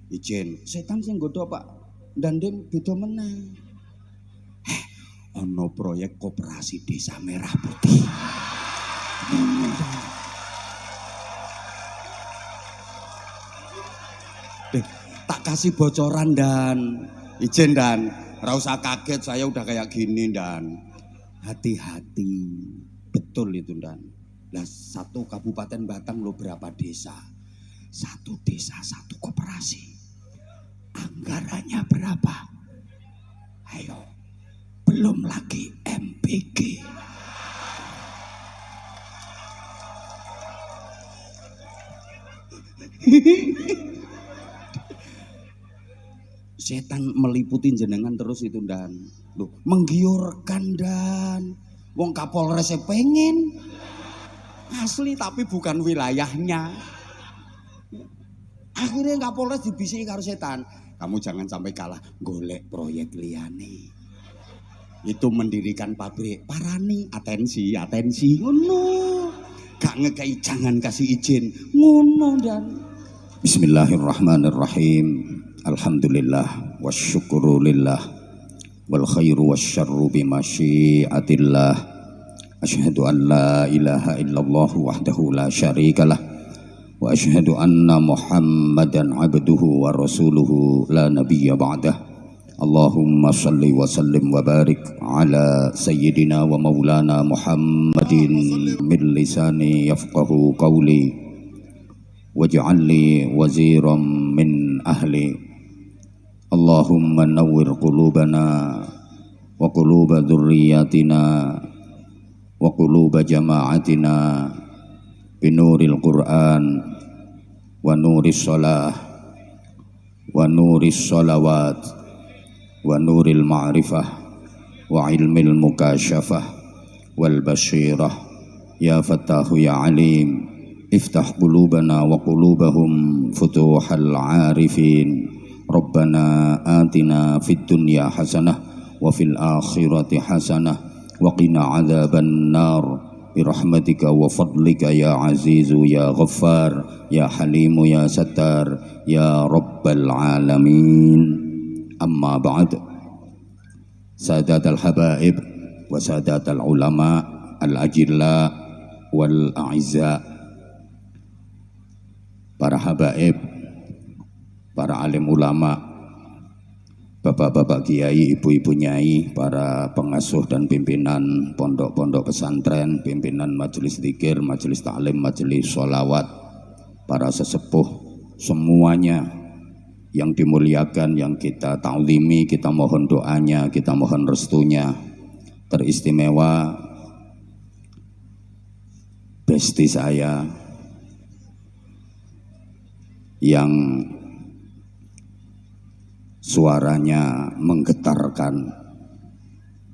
Ijen, setan sing nggodha Pak Dandim beda meneh. Ono proyek koperasi desa Merah Putih. Tak kasih bocoran dan Ijen dan ora usah kaget, saya udah kayak gini dan hati-hati, betul itu dan. Lah satu kabupaten Batang lo berapa desa? Satu desa satu koperasi. Anggarannya berapa? Ayo, belum lagi MPG. Setan meliputi jenengan terus itu dan loh, menggiurkan dan wong Kapolres pengen asli tapi bukan wilayahnya. Akhirnya Kapolres dibisiki karo setan, kamu jangan sampai kalah golek proyek liyane. Itu mendirikan pabrik, parani, atensi ngono. Gak ngekei jangan kasih izin ngono dan Bismillahirrahmanirrahim. Alhamdulillah wasyukru lillah wal khairu wasyarru bimasyiatillah. Asyhadu an la ilaha illallah wahdahu la syarikalah wa asyhadu anna Muhammadan abduhu wa rasuluhu la nabiyya ba'dah. Allahumma salli wa sallim wa barik ala sayyidina wa maulana Muhammadin min lisani yafqahu qawli waj'al li waziran min ahli. Allahumma nawwir qulubana wa quluba dzurriyyatina wa quluba jama'atina binuril Qur'an wa nuris shalah wa nuris shalawat wa nuril ma'rifah wa ilmil mukasyafah wal basyirah ya fattahu ya alim. Iftah qulubana wa qulubahum futuhal arifin. Rabbana atina fid dunya hasanah wa fil akhirati hasanah wa qina adzaban nar birahmatika wa fadlika ya azizu ya ghaffar ya halimu ya sattar ya rabbal alamin. Amma ba'd. Sadatal habaib wa sadatal ulama al ajilla wal a'izza. Para habaib, para alim ulama, bapak-bapak kiai, ibu-ibu nyai, para pengasuh dan pimpinan pondok-pondok pesantren, pimpinan majelis zikir, majelis taklim, majelis sholawat, para sesepuh, semuanya yang dimuliakan, yang kita ta'zimi, kita mohon doanya, kita mohon restunya. Teristimewa besti saya yang suaranya menggetarkan,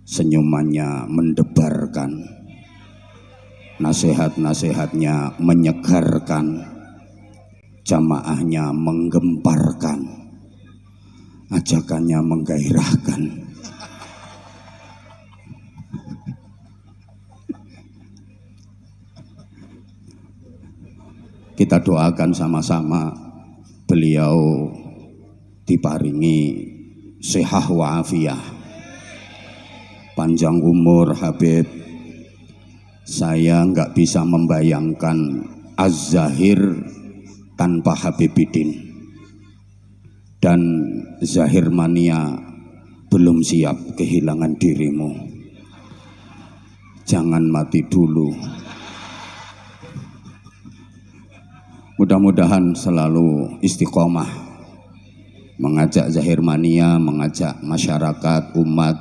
senyumannya mendebarkan, nasihat-nasihatnya menyegarkan, jamaahnya menggemparkan, ajakannya menggairahkan. Kita doakan sama-sama beliau diparingi sehat wa afiah, panjang umur. Habib, saya nggak bisa membayangkan Az-Zahir tanpa Habibidin, dan Zahir Mania belum siap kehilangan dirimu. Jangan mati dulu. Mudah-mudahan selalu istiqomah mengajak Zahir Mania, mengajak masyarakat umat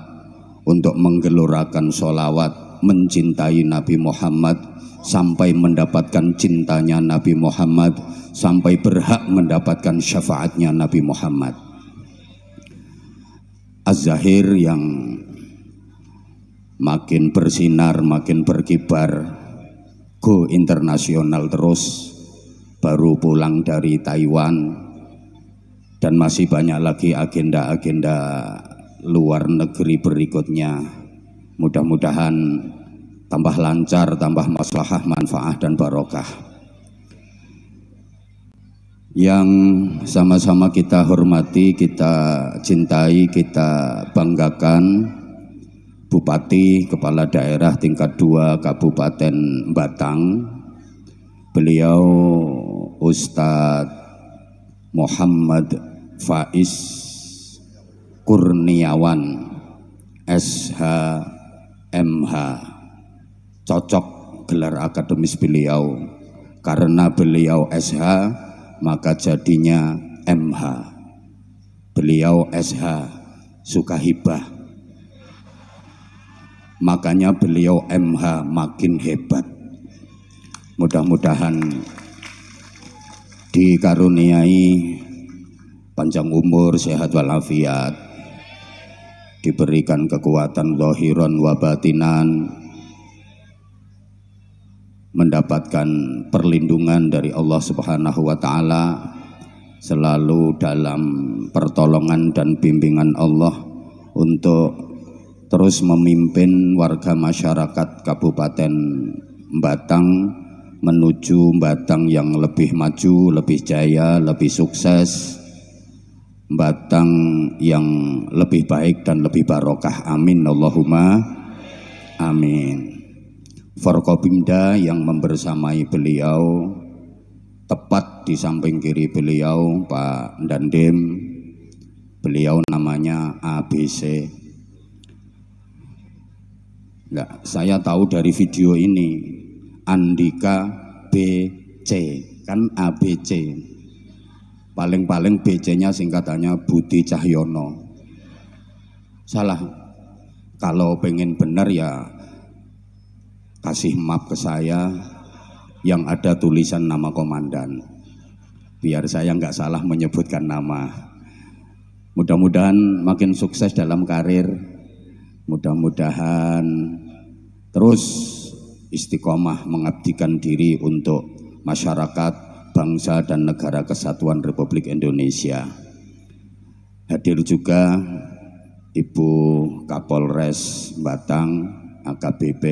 untuk menggelorakan sholawat, mencintai Nabi Muhammad sampai mendapatkan cintanya Nabi Muhammad, sampai berhak mendapatkan syafaatnya Nabi Muhammad. Az-Zahir yang makin bersinar, makin berkibar, go internasional terus, baru pulang dari Taiwan, dan masih banyak lagi agenda-agenda luar negeri berikutnya. Mudah-mudahan tambah lancar, tambah maslahah, manfaah dan barokah. yang sama-sama kita hormati, kita cintai, kita banggakan, Bupati Kepala Daerah tingkat 2 Kabupaten Batang, beliau Ustadz Muhammad Faiz Kurniawan SH MH. Cocok gelar akademis beliau, karena beliau SH maka jadinya MH. Beliau SH suka hibah, makanya beliau MH makin hebat. Mudah-mudahan dikaruniai panjang umur, sehat walafiat, diberikan kekuatan zahiran wa batinan, mendapatkan perlindungan dari Allah Subhanahu wa taala, selalu dalam pertolongan dan bimbingan Allah untuk terus memimpin warga masyarakat Kabupaten Batang menuju Batang yang lebih maju, lebih jaya, lebih sukses, Batang yang lebih baik dan lebih barokah. Amin Allahumma amin. Forkopimda yang membersamai beliau, tepat di samping kiri beliau Pak Dandim, beliau namanya ABC. Nah, saya tahu dari video ini Andika BC, kan ABC, paling-paling BC-nya singkatannya Budi Cahyono. Salah, kalau pengen benar ya kasih map ke saya yang ada tulisan nama komandan, biar saya nggak salah menyebutkan nama. Mudah-mudahan makin sukses dalam karir, mudah-mudahan terus istiqomah mengabdikan diri untuk masyarakat, bangsa dan negara kesatuan Republik Indonesia. Hadir juga Ibu Kapolres Batang AKBP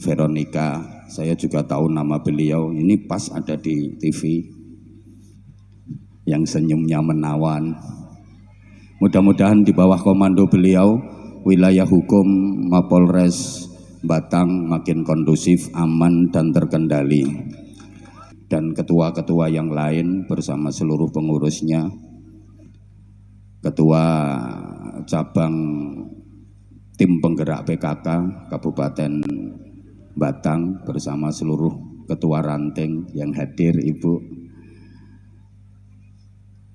Veronica. Saya juga tahu nama beliau, ini pas ada di TV yang senyumnya menawan. Mudah-mudahan di bawah komando beliau wilayah hukum Mapolres Batang makin kondusif, aman dan terkendali, dan ketua-ketua yang lain bersama seluruh pengurusnya, ketua cabang tim penggerak PKK Kabupaten Batang bersama seluruh ketua ranting yang hadir, Ibu,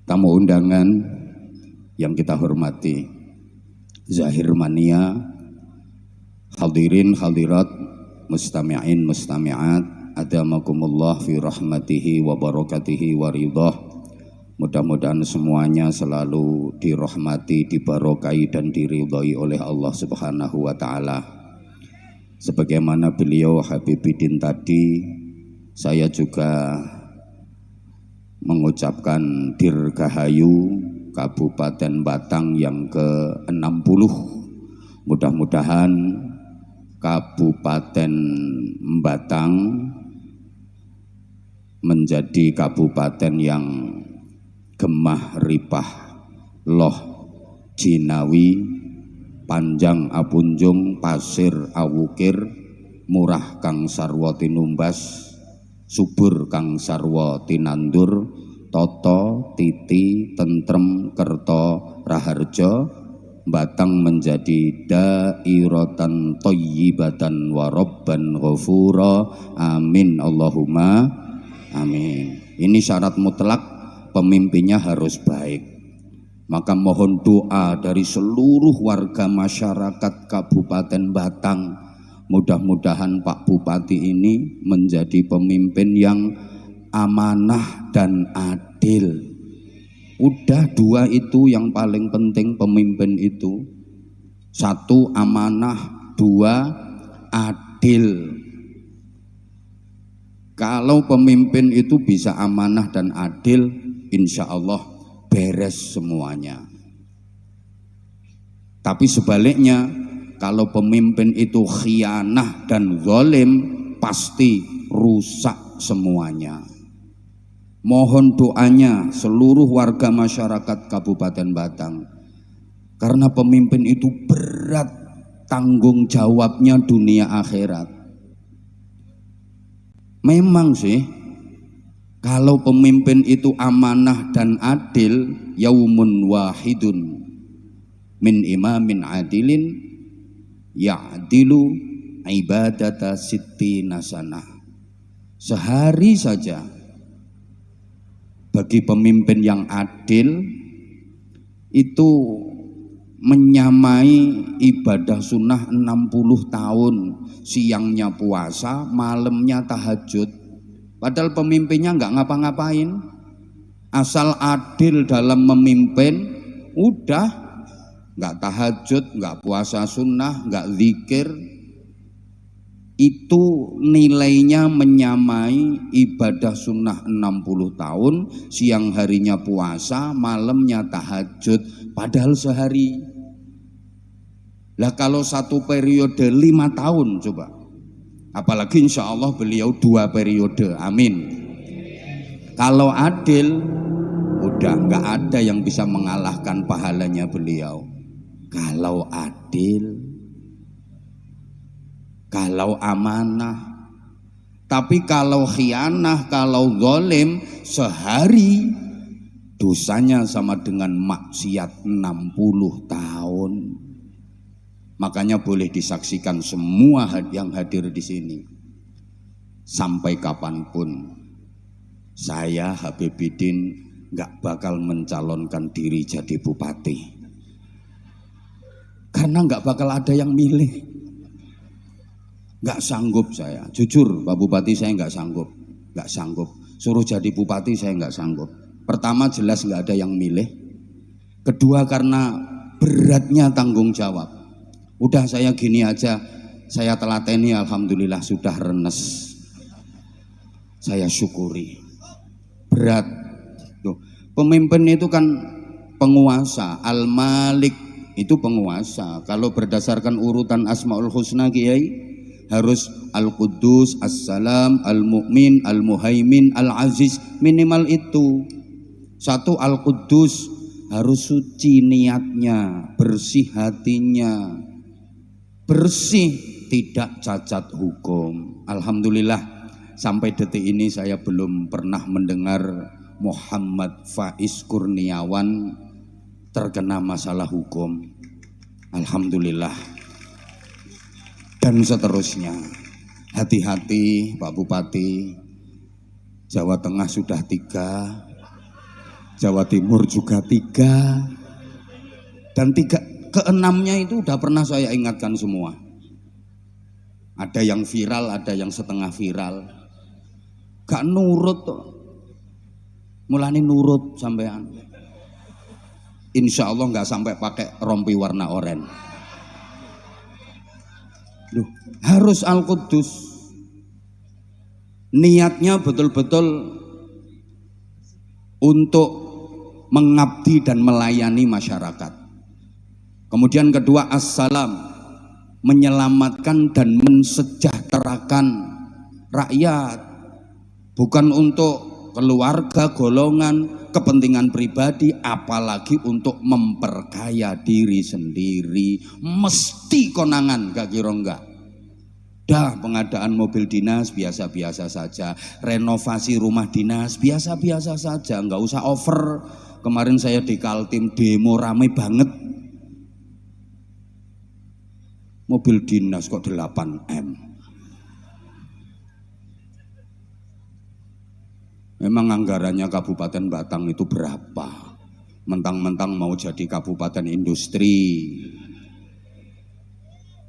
tamu undangan yang kita hormati, Zahir Mania, hadirin hadirat, mustami'in mustami'at, adamakumullah fi rahmatihi wa barakatihi wa ridhah. Mudah-mudahan semuanya selalu dirahmati, dibarokai dan diridhai oleh Allah Subhanahu wa taala. Sebagaimana beliau Habibidin tadi, saya juga mengucapkan Dirgahayu Kabupaten Batang yang ke-60. Mudah-mudahan Kabupaten Batang menjadi kabupaten yang gemah ripah loh jinawi, panjang apunjung, pasir awukir, murah kang sarwa tinumbas, subur kang sarwa tinandur, toto titi tentrem kerto raharjo, Batang menjadi dairatan thayyibatan wa rabban ghafura. Amin Allahumma amin. Ini syarat mutlak, pemimpinnya harus baik. Maka mohon doa dari seluruh warga masyarakat Kabupaten Batang, mudah-mudahan Pak Bupati ini menjadi pemimpin yang amanah dan adil. Udah dua itu yang paling penting pemimpin itu. Satu amanah, dua adil. Kalau pemimpin itu bisa amanah dan adil, insya Allah beres semuanya. Tapi sebaliknya, kalau pemimpin itu khianah dan zalim, pasti rusak semuanya. Mohon doanya seluruh warga masyarakat Kabupaten Batang, karena pemimpin itu berat tanggung jawabnya dunia akhirat. Memang sih, kalau pemimpin itu amanah dan adil, yaumun wahidun min imamin adilin ya'dilu ibadata sittina sanah. Sehari saja bagi pemimpin yang adil itu menyamai ibadah sunnah 60 tahun, siangnya puasa, malamnya tahajud. Padahal pemimpinnya nggak ngapa-ngapain, asal adil dalam memimpin, udah nggak tahajud, nggak puasa sunnah, nggak zikir, itu nilainya menyamai ibadah sunnah 60 tahun, siang harinya puasa, malamnya tahajud, padahal sehari. Lah kalau satu periode 5 tahun coba, apalagi insya Allah beliau 2 periode, amin. Kalau adil, udah nggak ada yang bisa mengalahkan pahalanya beliau. Kalau adil, kalau amanah. Tapi kalau khianah, kalau zalim, sehari dosanya sama dengan maksiat 60 tahun. Makanya boleh disaksikan semua yang hadir di sini. Sampai kapanpun saya Habibidin gak bakal mencalonkan diri jadi bupati. Karena gak bakal ada yang milih. Gak sanggup saya, jujur Pak Bupati, saya gak sanggup. Suruh jadi bupati saya gak sanggup. Pertama jelas gak ada yang milih. Kedua karena beratnya tanggung jawab. Udah saya gini aja, saya telateni, alhamdulillah sudah renes. Saya syukuri. Berat. Tuh, pemimpin itu kan penguasa, Al-Malik itu penguasa. Kalau berdasarkan urutan Asmaul Husna Kiai, harus Al-Quddus, As-Salam, Al-Mu'min, Al-Muhaimin, Al-Aziz, minimal itu. Satu, Al-Quddus harus suci niatnya, bersih hatinya, bersih, tidak cacat hukum. Alhamdulillah sampai detik ini saya belum pernah mendengar Muhammad Faiz Kurniawan terkena masalah hukum. Alhamdulillah. Dan seterusnya. Hati-hati Pak Bupati. Jawa Tengah sudah 3, Jawa Timur juga 3, dan 3 keenamnya itu udah pernah saya ingatkan semua. Ada yang viral, ada yang setengah viral. Gak nurut tuh. Mulane nurut sampean. Insya Allah gak sampai pakai rompi warna oranye. Loh, harus Al-Quddus. Niatnya betul-betul untuk mengabdi dan melayani masyarakat. Kemudian kedua, As-Salam, menyelamatkan dan mensejahterakan rakyat, bukan untuk keluarga, golongan, kepentingan pribadi, apalagi untuk memperkaya diri sendiri. Mesti konangan, gak kira enggak. Dah, pengadaan mobil dinas biasa-biasa saja, renovasi rumah dinas biasa-biasa saja, nggak usah over. Kemarin saya di Kaltim demo rame banget, mobil dinas kok 8M. Memang anggarannya Kabupaten Batang itu berapa? Mentang-mentang mau jadi kabupaten industri.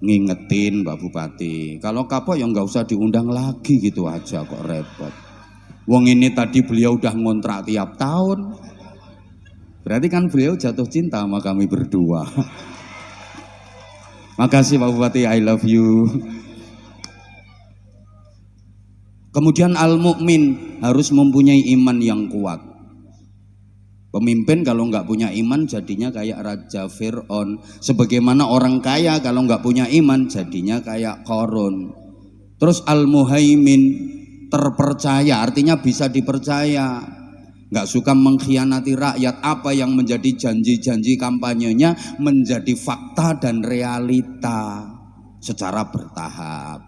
Ngingetin Pak Bupati, kalau kapok ya nggak usah diundang lagi gitu aja, kok repot. Wong ini tadi beliau udah ngontrak tiap tahun. Berarti kan beliau jatuh cinta sama kami berdua. Makasih Pak Bupati, I love you. Kemudian Al-Mu'min, harus mempunyai iman yang kuat. Pemimpin kalau nggak punya iman jadinya kayak Raja Fir'aun. Sebagaimana orang kaya kalau nggak punya iman jadinya kayak Qarun. Terus Al-Muhaimin, terpercaya, artinya bisa dipercaya. nggak suka mengkhianati rakyat. Apa yang menjadi janji-janji kampanyenya menjadi fakta dan realita secara bertahap.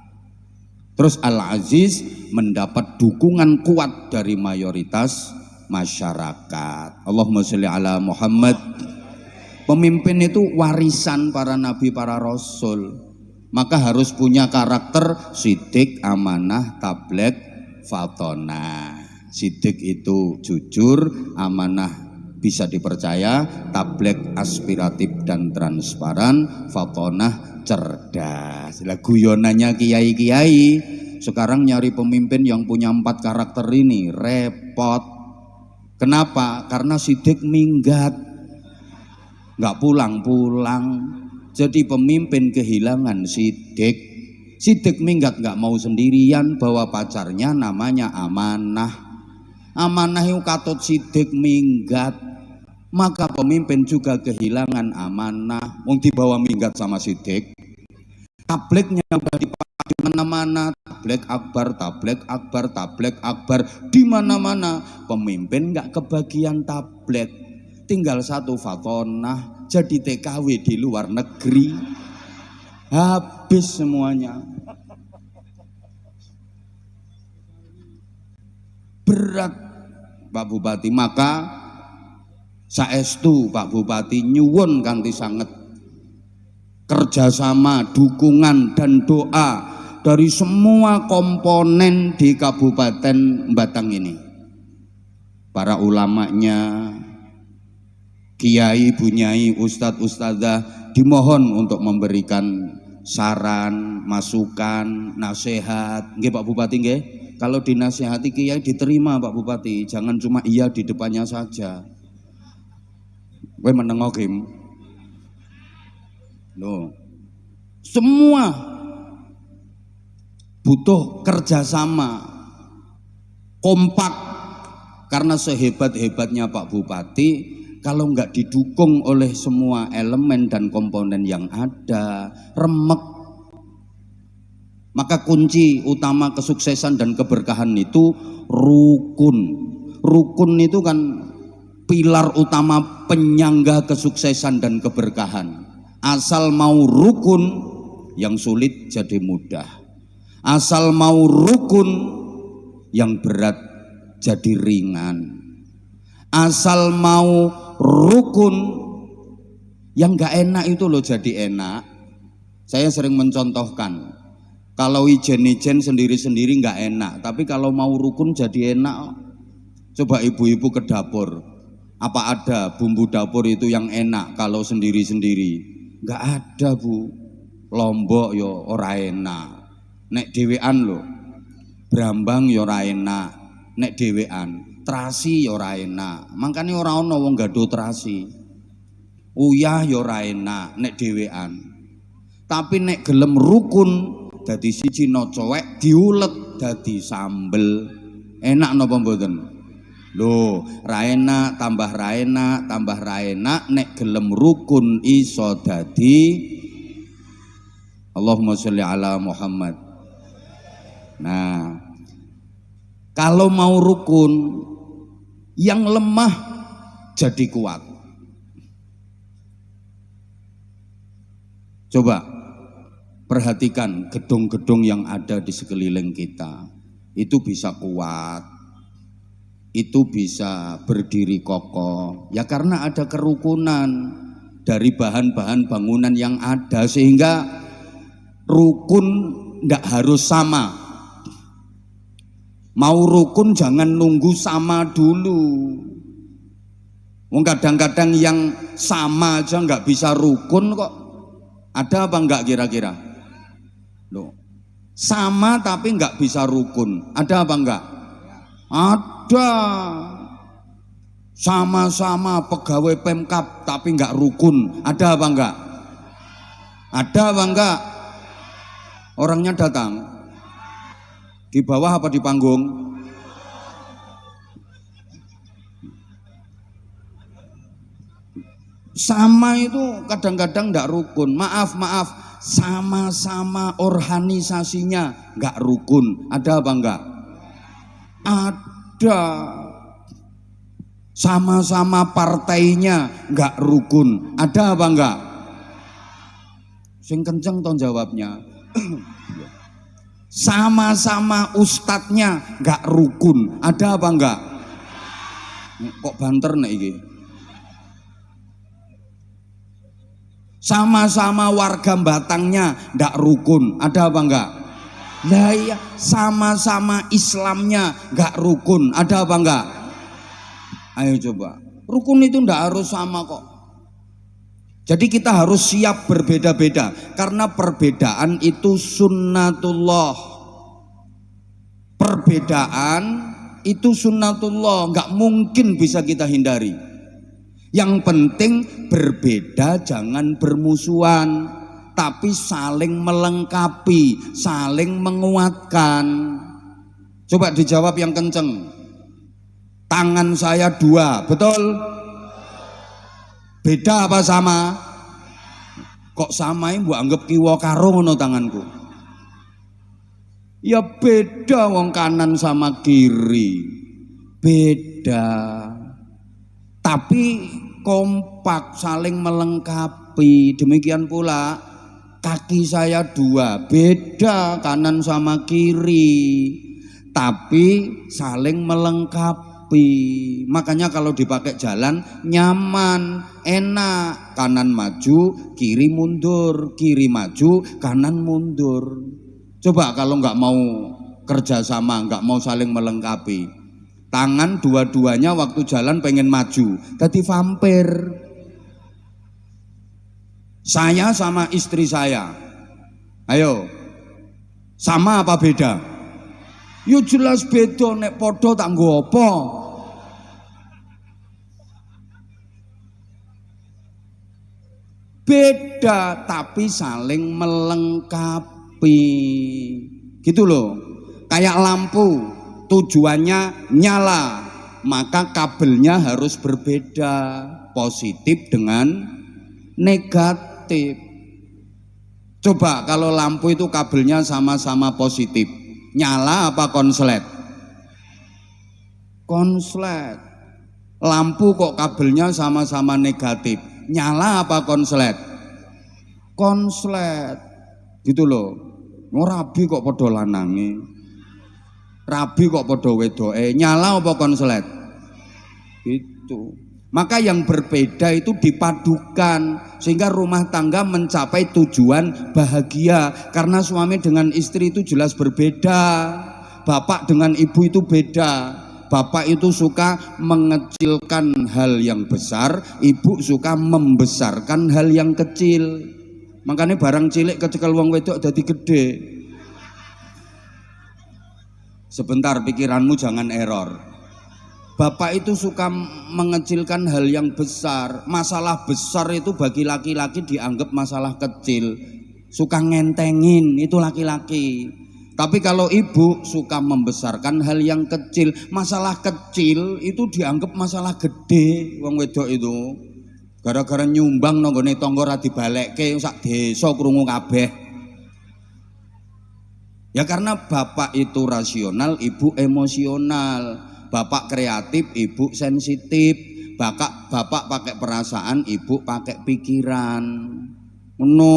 Terus Al-Aziz mendapat dukungan kuat dari mayoritas masyarakat. Allahumma sholli ala Muhammad. Pemimpin itu warisan para nabi, para rasul. Maka harus punya karakter sidik, amanah, tabligh, fatonah. Sidik itu jujur, amanah bisa dipercaya, tabligh aspiratif dan transparan, fatonah cerdas. Lah guyonannya kiai-kiai sekarang nyari pemimpin yang punya 4 karakter ini repot. Kenapa? Karena sidik minggat, nggak pulang-pulang. Jadi pemimpin kehilangan sidik. Sidik minggat, nggak mau sendirian, bawa pacarnya namanya amanah. Amanah itu katut sidik minggat, maka pemimpin juga kehilangan amanah. Wong dibawa minggat sama sidik. Tablighnya udah dipakai di mana-mana, tabligh akbar, tabligh akbar, tabligh akbar di mana-mana. Pemimpin nggak kebagian tabligh, tinggal 1 fatonah, jadi TKW di luar negeri, habis semuanya. Berat Pak Bupati. Maka saestu Pak Bupati nyuwun kanthi sanget kerjasama, dukungan dan doa dari semua komponen di Kabupaten Batang ini. Para ulamanya, kiai, bunyai, ustadz, ustadzah dimohon untuk memberikan saran, masukan, nasihat. Nggih Pak Bupati nggih. Kalau dinasihati kiai diterima Pak Bupati, jangan cuma iya di depannya saja. Kowe menengo Kim. Loh. Semua butuh kerjasama, kompak, karena sehebat-hebatnya Pak Bupati kalau nggak didukung oleh semua elemen dan komponen yang ada, remek. Maka kunci utama kesuksesan dan keberkahan itu rukun. Rukun itu kan pilar utama penyangga kesuksesan dan keberkahan. Asal mau rukun, yang sulit jadi mudah. Asal mau rukun, yang berat jadi ringan. Asal mau rukun, yang gak enak itu loh jadi enak. Saya sering mencontohkan, kalau ijen-ijen sendiri-sendiri nggak enak, tapi kalau mau rukun jadi enak. Coba ibu-ibu ke dapur, apa ada bumbu dapur itu yang enak kalau sendiri-sendiri? Nggak ada Bu. Lombok yo ora enak, nek dhewean lho. Brambang yo ora enak, nek dhewean. Terasi yo ora enak, makanya ora ono wong gadho terasi. Uyah yo ora enak, nek dhewean. Tapi nek gelem rukun, dadi siji no cowek diulet dadi sambel. Enak napa mboten? Lho, ra enak tambah ra enak tambah ra enak, nek gelem rukun iso dadi. Allahumma sholli ala Muhammad. Nah, kalau mau rukun, yang lemah jadi kuat. Coba perhatikan gedung-gedung yang ada di sekeliling kita, itu bisa kuat, itu bisa berdiri kokoh, ya karena ada kerukunan dari bahan-bahan bangunan yang ada, sehingga rukun tidak harus sama. Mau rukun jangan nunggu sama dulu. Kadang-kadang yang sama aja nggak bisa rukun kok. Ada apa enggak kira-kira? Loh, sama tapi nggak bisa rukun. Ada apa enggak? Ada. Sama-sama pegawai Pemkab tapi nggak rukun. Ada apa enggak? Ada apa enggak? Orangnya datang di bawah apa di panggung? Sama itu kadang-kadang nggak rukun. Maaf, sama-sama organisasinya nggak rukun. Ada apa enggak? Ada. Sama-sama partainya nggak rukun, ada apa enggak? Sing kenceng toh jawabnya. Sama-sama ustadznya nggak rukun, ada apa enggak? Kok banter nih iki? Sama-sama warga batangnya nggak rukun, ada apa enggak? Lah iya, sama-sama Islamnya nggak rukun, ada apa enggak? Ayo coba, rukun itu nggak harus sama kok. Jadi kita harus siap berbeda-beda, karena perbedaan itu sunnatullah. Perbedaan itu sunnatullah, nggak mungkin bisa kita hindari. Yang penting berbeda, jangan bermusuhan, tapi saling melengkapi, saling menguatkan. Coba dijawab yang kenceng. Tangan saya dua, betul? Beda apa sama? Kok sama ini mbok anggap kiwa karo ngono tanganku? Ya beda, wong kanan sama kiri beda, tapi kompak, saling melengkapi. Demikian pula kaki saya dua, beda kanan sama kiri, tapi saling melengkapi. Makanya kalau dipakai jalan nyaman, enak. Kanan maju, kiri mundur, kiri maju, kanan mundur. Coba kalau nggak mau kerja sama, nggak mau saling melengkapi, tangan dua-duanya waktu jalan pengen maju, jadi vampir. Saya sama istri saya, ayo, sama apa beda? Yo jelas beda, nek podo tak nggo apa? Beda tapi saling melengkapi, gitu loh. Kayak lampu, tujuannya nyala, maka kabelnya harus berbeda, positif dengan negatif. Coba kalau lampu itu kabelnya sama-sama positif, nyala apa konslet? Konslet. Lampu kok kabelnya sama-sama negatif, nyala apa konslet? Konslet. Gitu loh. Rabi kok podo lanange, rabi kok podo wedoke, nyala apa konslet? Itu. Maka yang berbeda itu dipadukan sehingga rumah tangga mencapai tujuan bahagia. Karena suami dengan istri itu jelas berbeda. Bapak dengan ibu itu beda. Bapak itu suka mengecilkan hal yang besar, ibu suka membesarkan hal yang kecil. Makanya barang cilik kecekel wong wedok dadi gede. Sebentar, pikiranmu jangan error. Bapak itu suka mengecilkan hal yang besar. Masalah besar itu bagi laki-laki dianggap masalah kecil. Suka ngentengin, itu laki-laki. Tapi kalau ibu suka membesarkan hal yang kecil. Masalah kecil itu dianggap masalah gede. Wong wedok itu gara-gara nyumbang nanggone tangga ra dibalekke sak desa krungu kabeh. Ya karena bapak itu rasional, ibu emosional. Bapak kreatif, ibu sensitif. Bapak pakai perasaan, ibu pakai pikiran. No.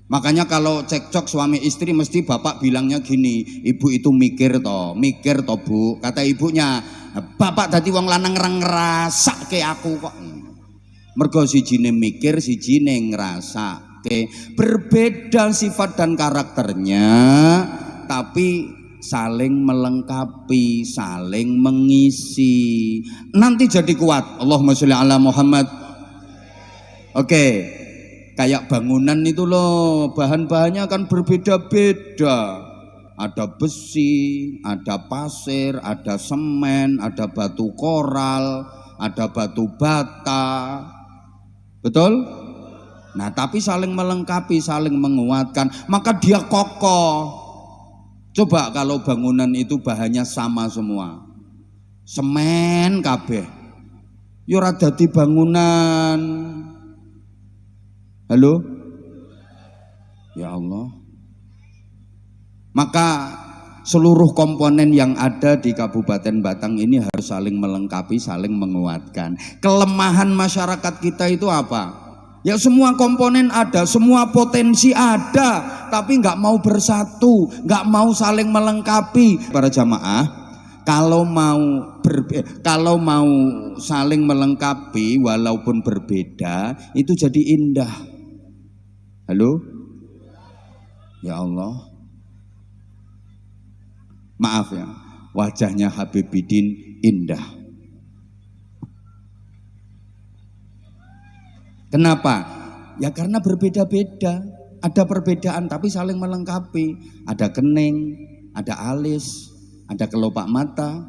Makanya kalau cekcok suami istri mesti bapak bilangnya gini, ibu itu mikir toh bu. Kata ibunya, bapak dadi wong lanang ngrasake aku kok. Mergo sijine mikir, sijine ngrasake. Berbeda sifat dan karakternya, tapi saling melengkapi, saling mengisi. Nanti jadi kuat. Allahumma sholli ala Muhammad. Oke. Kayak bangunan itu loh, bahan-bahannya kan berbeda-beda. Ada besi, ada pasir, ada semen, ada batu koral, ada batu bata. Betul? Nah, tapi saling melengkapi, saling menguatkan, maka dia kokoh. Coba kalau bangunan itu bahannya sama semua, semen kabeh, yo ora dadi bangunan. Halo? Ya Allah. Maka seluruh komponen yang ada di Kabupaten Batang ini harus saling melengkapi, saling menguatkan. Kelemahan masyarakat kita itu apa? Ya semua komponen ada, semua potensi ada, tapi nggak mau bersatu, nggak mau saling melengkapi. Para jamaah, kalau mau saling melengkapi walaupun berbeda, itu jadi indah. Halo? Ya Allah. Maaf ya, wajahnya Habibidin indah. Kenapa? Ya karena berbeda-beda. Ada perbedaan tapi saling melengkapi. Ada kening, ada alis, ada kelopak mata,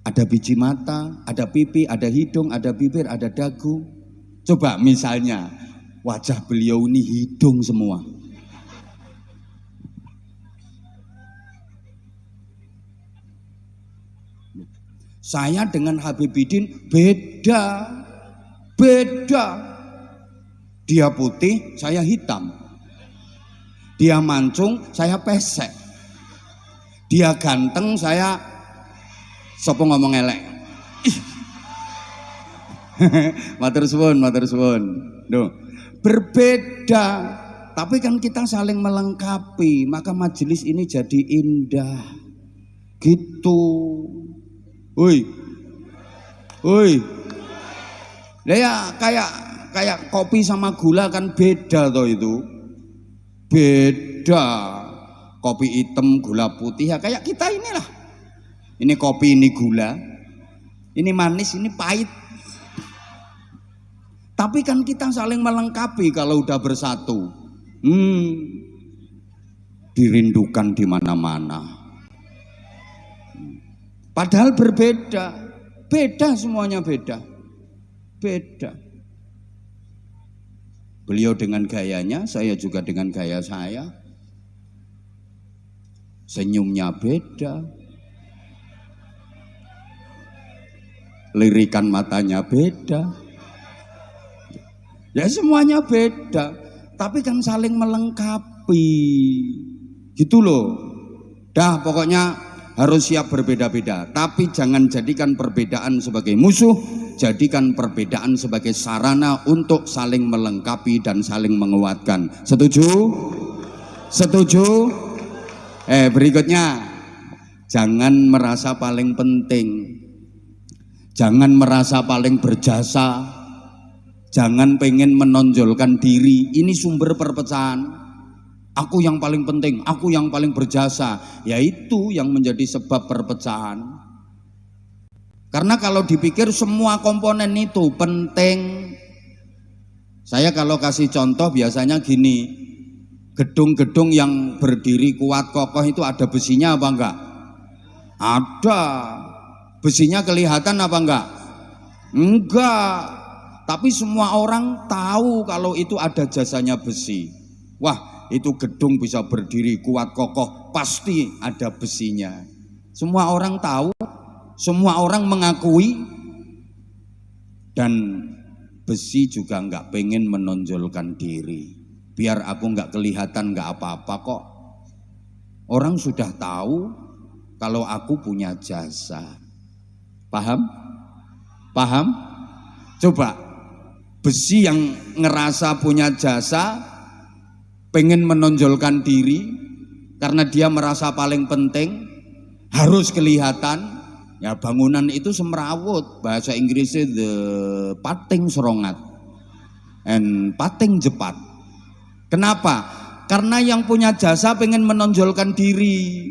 ada biji mata, ada pipi, ada hidung, ada bibir, ada dagu. Coba misalnya wajah beliau ini hidung semua. Saya dengan Habibidin beda. Dia putih, saya hitam. Dia mancung, saya pesek. Dia ganteng, saya sopo ngomong elek. Matur suwun. Duh, berbeda, tapi kan kita saling melengkapi, maka majelis ini jadi indah. Gitu. Woi. Ya kayak kopi sama gula kan beda toh itu. Beda. Kopi hitam, gula putih ya kayak kita inilah. Ini kopi, ini gula. Ini manis, ini pahit. Tapi kan kita saling melengkapi kalau udah bersatu. Dirindukan di mana-mana. Padahal berbeda, semuanya beda. Beliau dengan gayanya, saya juga dengan gaya saya. Senyumnya beda, lirikan matanya beda. Ya semuanya beda, tapi kan saling melengkapi. Gitu loh. Dah pokoknya harus siap berbeda-beda, tapi jangan jadikan perbedaan sebagai musuh, jadikan perbedaan sebagai sarana untuk saling melengkapi dan saling menguatkan. Setuju? Berikutnya, jangan merasa paling penting, jangan merasa paling berjasa, jangan pengen menonjolkan diri. Ini sumber perpecahan. Aku yang paling penting, aku yang paling berjasa. Ya itu yang menjadi sebab perpecahan. Karena kalau dipikir semua komponen itu penting. Saya kalau kasih contoh biasanya gini. Gedung-gedung yang berdiri kuat kokoh itu ada besinya apa enggak? Ada. Besinya kelihatan apa enggak? Enggak. Tapi semua orang tahu kalau itu ada jasanya besi. Wah, itu gedung bisa berdiri kuat kokoh pasti ada besinya. Semua orang tahu, semua orang mengakui, dan besi juga nggak pengen menonjolkan diri. Biar aku nggak kelihatan nggak apa-apa kok. Orang sudah tahu kalau aku punya jasa. Paham? Coba besi yang ngerasa punya jasa pengen menonjolkan diri karena dia merasa paling penting, harus kelihatan. Ya bangunan itu semrawut, bahasa Inggrisnya the pating serongat and pating jepat. Kenapa? Karena yang punya jasa pengen menonjolkan diri.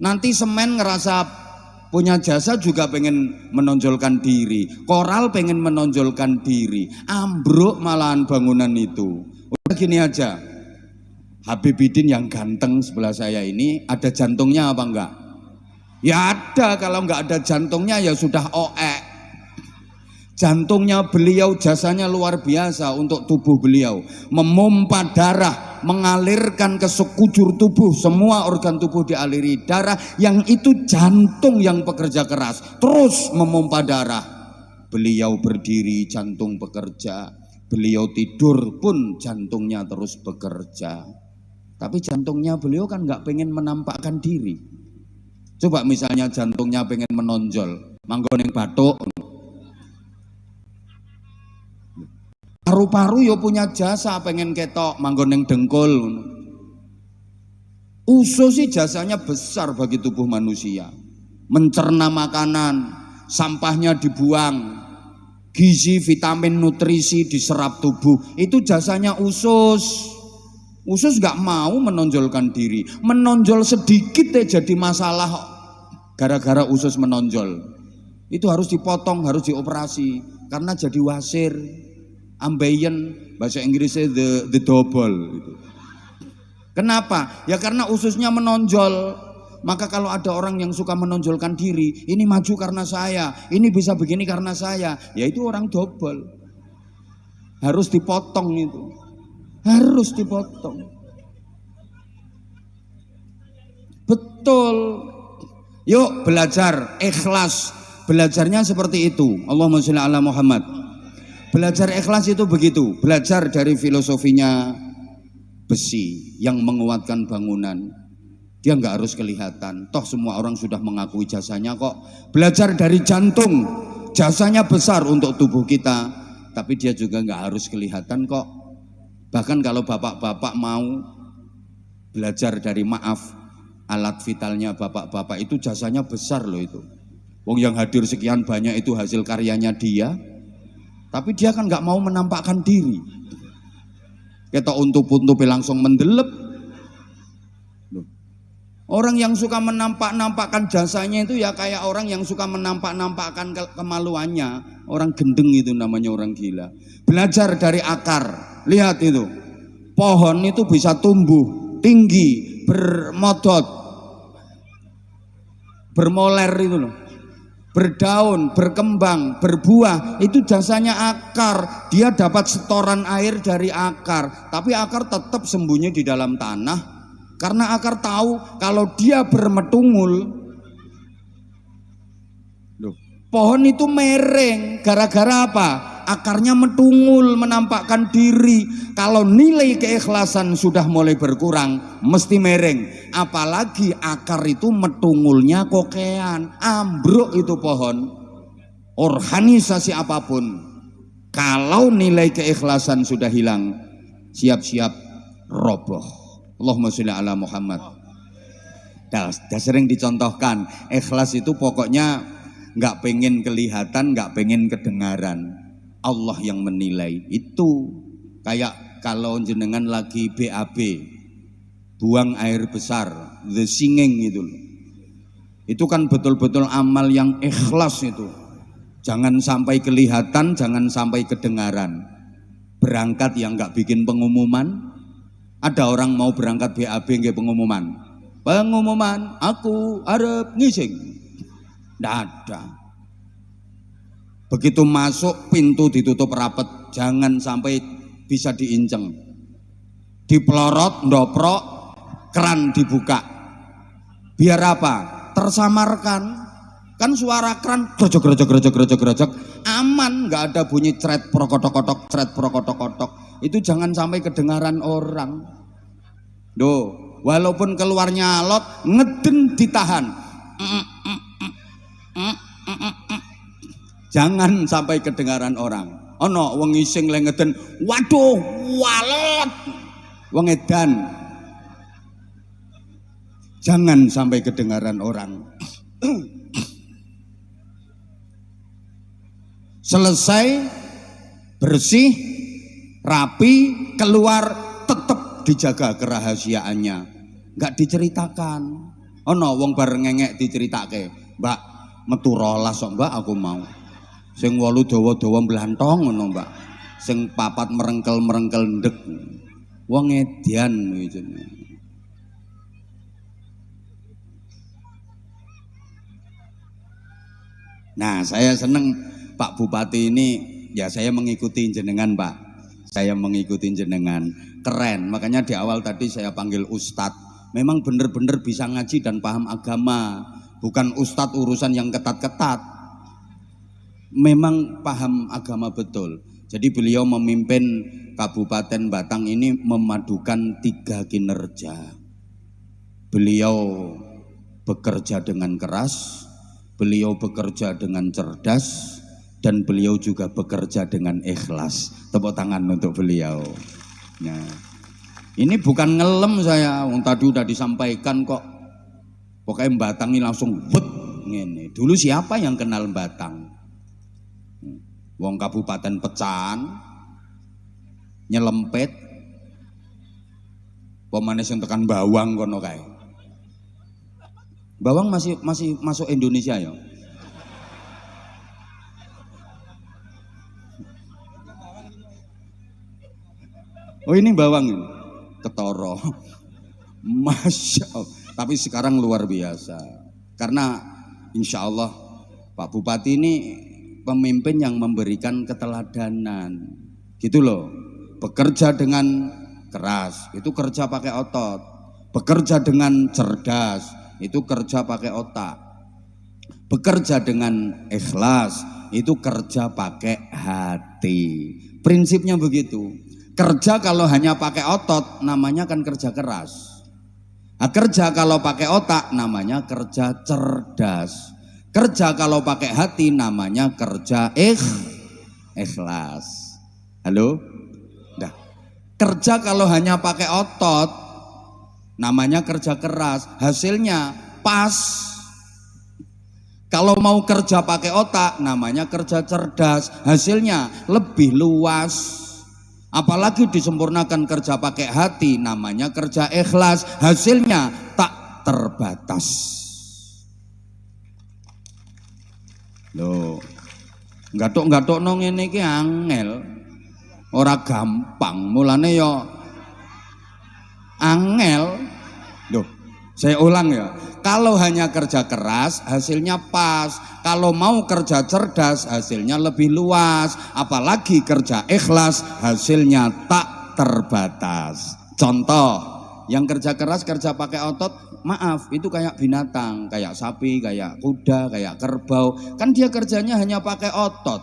Nanti semen ngerasa punya jasa juga pengen menonjolkan diri. Koral pengen menonjolkan diri. Ambruk malahan bangunan itu. Udah gini aja. Habibidin yang ganteng sebelah saya ini ada jantungnya apa enggak? Ya ada, kalau enggak ada jantungnya ya sudah oek. Jantungnya beliau jasanya luar biasa untuk tubuh beliau. Memompa darah, mengalirkan ke sekujur tubuh, semua organ tubuh dialiri darah, yang itu jantung yang bekerja keras, terus memompa darah. Beliau berdiri, jantung bekerja. Beliau tidur pun jantungnya terus bekerja. Tapi jantungnya beliau kan nggak pengen menampakkan diri. Coba misalnya jantungnya pengen menonjol, manggon yang batuk. Paru-paru yo punya jasa pengen ketok, manggon yang dengkul. Usus sih jasanya besar bagi tubuh manusia. Mencerna makanan, sampahnya dibuang, gizi, vitamin, nutrisi diserap tubuh. Itu jasanya usus. Usus gak mau menonjolkan diri, menonjol sedikit jadi masalah gara-gara usus menonjol. Itu harus dipotong, harus dioperasi karena jadi wasir, ambeien, bahasa Inggrisnya the double gitu. Kenapa? Ya karena ususnya menonjol. Maka kalau ada orang yang suka menonjolkan diri, ini maju karena saya, ini bisa begini karena saya, ya itu orang double. Harus dipotong itu. Harus dipotong. Betul. Yuk belajar ikhlas. Belajarnya seperti itu. Allahumma sholli ala Muhammad. Belajar ikhlas itu begitu. Belajar dari filosofinya besi yang menguatkan bangunan. Dia nggak harus kelihatan. Toh semua orang sudah mengakui jasanya kok. Belajar dari jantung. Jasanya besar untuk tubuh kita. Tapi dia juga nggak harus kelihatan kok. Bahkan kalau bapak-bapak mau belajar dari maaf, alat vitalnya bapak-bapak itu jasanya besar loh itu. Wong yang hadir sekian banyak itu hasil karyanya dia, tapi dia kan nggak mau menampakkan diri. Kita untup-untupi langsung mendelep. Orang yang suka menampak-nampakkan jasanya itu ya kayak orang yang suka menampak-nampakkan kemaluannya. Orang gendeng itu namanya orang gila. Belajar dari akar. Lihat itu, pohon itu bisa tumbuh tinggi, bermodot, bermoler itu loh, berdaun, berkembang, berbuah. Itu jasanya akar. Dia dapat setoran air dari akar, tapi akar tetap sembunyi di dalam tanah karena akar tahu kalau dia bermetungul, loh, pohon itu mereng gara-gara apa? Akarnya metungul, menampakkan diri. Kalau nilai keikhlasan sudah mulai berkurang, mesti mereng. Apalagi akar itu metungulnya kokean, ambruk itu pohon. Organisasi apapun, kalau nilai keikhlasan sudah hilang, siap-siap roboh. Allahumma sholli ala Muhammad. Dah sering dicontohkan, ikhlas itu pokoknya nggak pengen kelihatan, nggak pengen kedengaran. Allah yang menilai. Itu kayak kalau jenengan lagi BAB, buang air besar, the singing itu. Itu kan betul-betul amal yang ikhlas itu. Jangan sampai kelihatan, jangan sampai kedengaran. Berangkat yang nggak bikin pengumuman. Ada orang mau berangkat BAB nggak pengumuman. Pengumuman, aku arep ngising. Nggak ada. Begitu masuk pintu ditutup rapet, jangan sampai bisa diinceng. Dipelorot, ndoprok, keran dibuka. Biar apa? Tersamarkan. Kan suara keran grojok, aman, nggak ada bunyi cret prokotok-kotok, cret prokotok-kotok. Itu jangan sampai kedengaran orang. Duh, walaupun keluarnya alot, ngeden ditahan. Jangan sampai kedengaran orang. Ono wong ngising le ngeden, waduh, walot. Wong edan. Jangan sampai kedengaran orang. Selesai, bersih, rapi, keluar, tetap dijaga kerahasiaannya. Enggak diceritakan. Ono wong bareng ngengek diceritake, Mbak, metu rolas kok Mbak aku mau. Sing 8 dawa-dawa mblantong ngono Mbak. Sing 4 merengkel-merengkel ndek. Wong edian itu. Nah, saya seneng Pak Bupati ini, ya saya mengikuti jenengan Pak. Saya mengikuti jenengan. Keren, makanya di awal tadi saya panggil Ustadz. Memang benar-benar bisa ngaji dan paham agama. Bukan Ustadz urusan yang ketat-ketat. Memang paham agama betul. Jadi beliau memimpin Kabupaten Batang ini memadukan 3 kinerja. Beliau bekerja dengan keras, beliau bekerja dengan cerdas, dan beliau juga bekerja dengan ikhlas. Tepuk tangan untuk beliau. Nah, ini bukan ngelem saya, tadi udah disampaikan kok. Pokoknya Batang ini langsung wet ngene. Dulu siapa yang kenal Batang? Wong Kabupaten Pecahan, nyelempet, pemane sing tekan Bawang kono kae. Bawang masih masuk Indonesia ya. Oh ini Bawang ini, Ketoro. Masya Allah. Tapi sekarang luar biasa. Karena insya Allah Pak Bupati ini pemimpin yang memberikan keteladanan. Gitu loh. Bekerja dengan keras, itu kerja pakai otot. Bekerja dengan cerdas, itu kerja pakai otak. Bekerja dengan ikhlas, itu kerja pakai hati. Prinsipnya begitu. Kerja kalau hanya pakai otot namanya kan kerja keras. Nah, kerja kalau pakai otak namanya kerja cerdas. Kerja kalau pakai hati namanya kerja ikhlas. Halo? Nah, kerja kalau hanya pakai otot namanya kerja keras, hasilnya pas. Kalau mau kerja pakai otak namanya kerja cerdas, hasilnya lebih luas. Apalagi disempurnakan kerja pakai hati namanya kerja ikhlas, hasilnya tak terbatas. Loh, gathuk-gathuk nang ngene iki angel. Ora gampang, mulane yo angel. Loh, saya ulang ya. Kalau hanya kerja keras hasilnya pas. Kalau mau kerja cerdas hasilnya lebih luas. Apalagi kerja ikhlas hasilnya tak terbatas. Contoh, yang kerja keras kerja pakai otot, maaf itu kayak binatang, kayak sapi, kayak kuda, kayak kerbau. Kan dia kerjanya hanya pakai otot,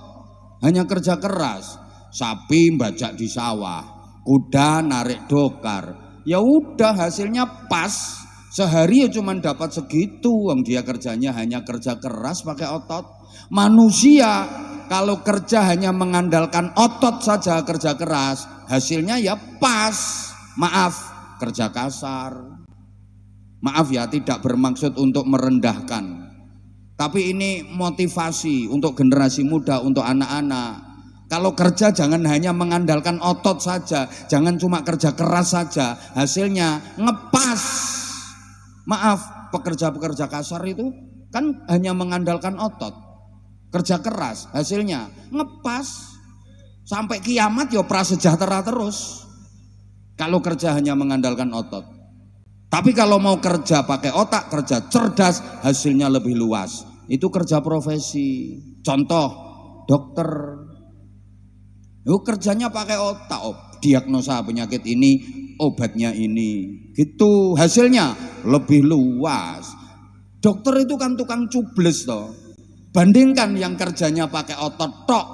hanya kerja keras. Sapi bajak di sawah, kuda narik dokar. Ya udah hasilnya pas. Sehari ya cuma dapat segitu, dia kerjanya hanya kerja keras pakai otot. Manusia kalau kerja hanya mengandalkan otot saja kerja keras, hasilnya ya pas. Maaf, kerja kasar. Maaf ya, tidak bermaksud untuk merendahkan. Tapi ini motivasi untuk generasi muda, untuk anak-anak. Kalau kerja jangan hanya mengandalkan otot saja, jangan cuma kerja keras saja, hasilnya ngepas. Maaf, pekerja-pekerja kasar itu kan hanya mengandalkan otot. Kerja keras, hasilnya ngepas. Sampai kiamat ya prasejahtera terus. Kalau kerja hanya mengandalkan otot. Tapi kalau mau kerja pakai otak, kerja cerdas, hasilnya lebih luas. Itu kerja profesi. Contoh, dokter. Kerjanya pakai otak, diagnosa penyakit ini, obatnya ini, gitu. Hasilnya lebih luas. Dokter itu kan tukang cubles toh. Bandingkan yang kerjanya pakai otot tok,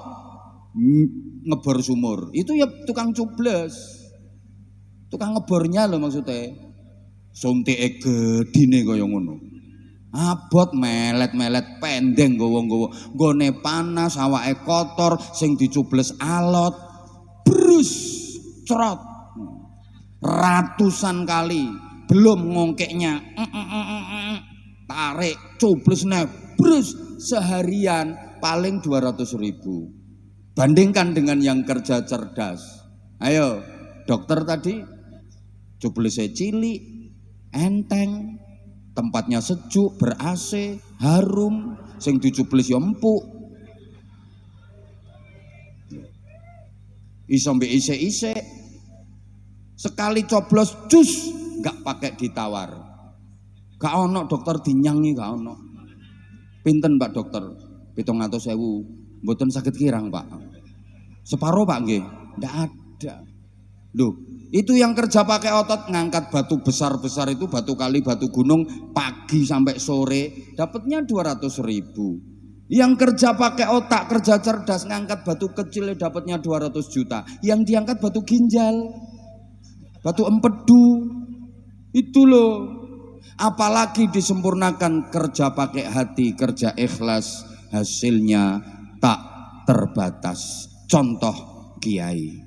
ngebor sumur, itu ya tukang cubles. Tukang ngebornya loh maksudnya. Suntike gedine kaya ngono. Abot melet-melet pendeng gowo-gowo, nggone panas, awake kotor, sing dicubles alot, brus, cerot, ratusan kali, belum ngongkeknya, tarik, cublesnya, brus, seharian paling 200.000. Bandingkan dengan yang kerja cerdas. Ayo, dokter tadi, cublesnya cilik, enteng, tempatnya sejuk, ber-AC, harum, sing dicubles ya empuk. Iso mbek isik-isik. Sekali coblos jus gak pakai ditawar. Gak ono dokter dinyangi, gak ono. Pinten Pak dokter? 700.000. Mboten sakit kirang Pak. Separuh Pak nggih? Ndak ada. Loh, itu yang kerja pakai otot, ngangkat batu besar-besar itu, batu kali, batu gunung, pagi sampai sore, dapatnya 200.000. Yang kerja pakai otak, kerja cerdas, ngangkat batu kecil dapatnya 200 juta. Yang diangkat batu ginjal, batu empedu. Itu loh. Apalagi disempurnakan kerja pakai hati, kerja ikhlas, hasilnya tak terbatas. Contoh kiai.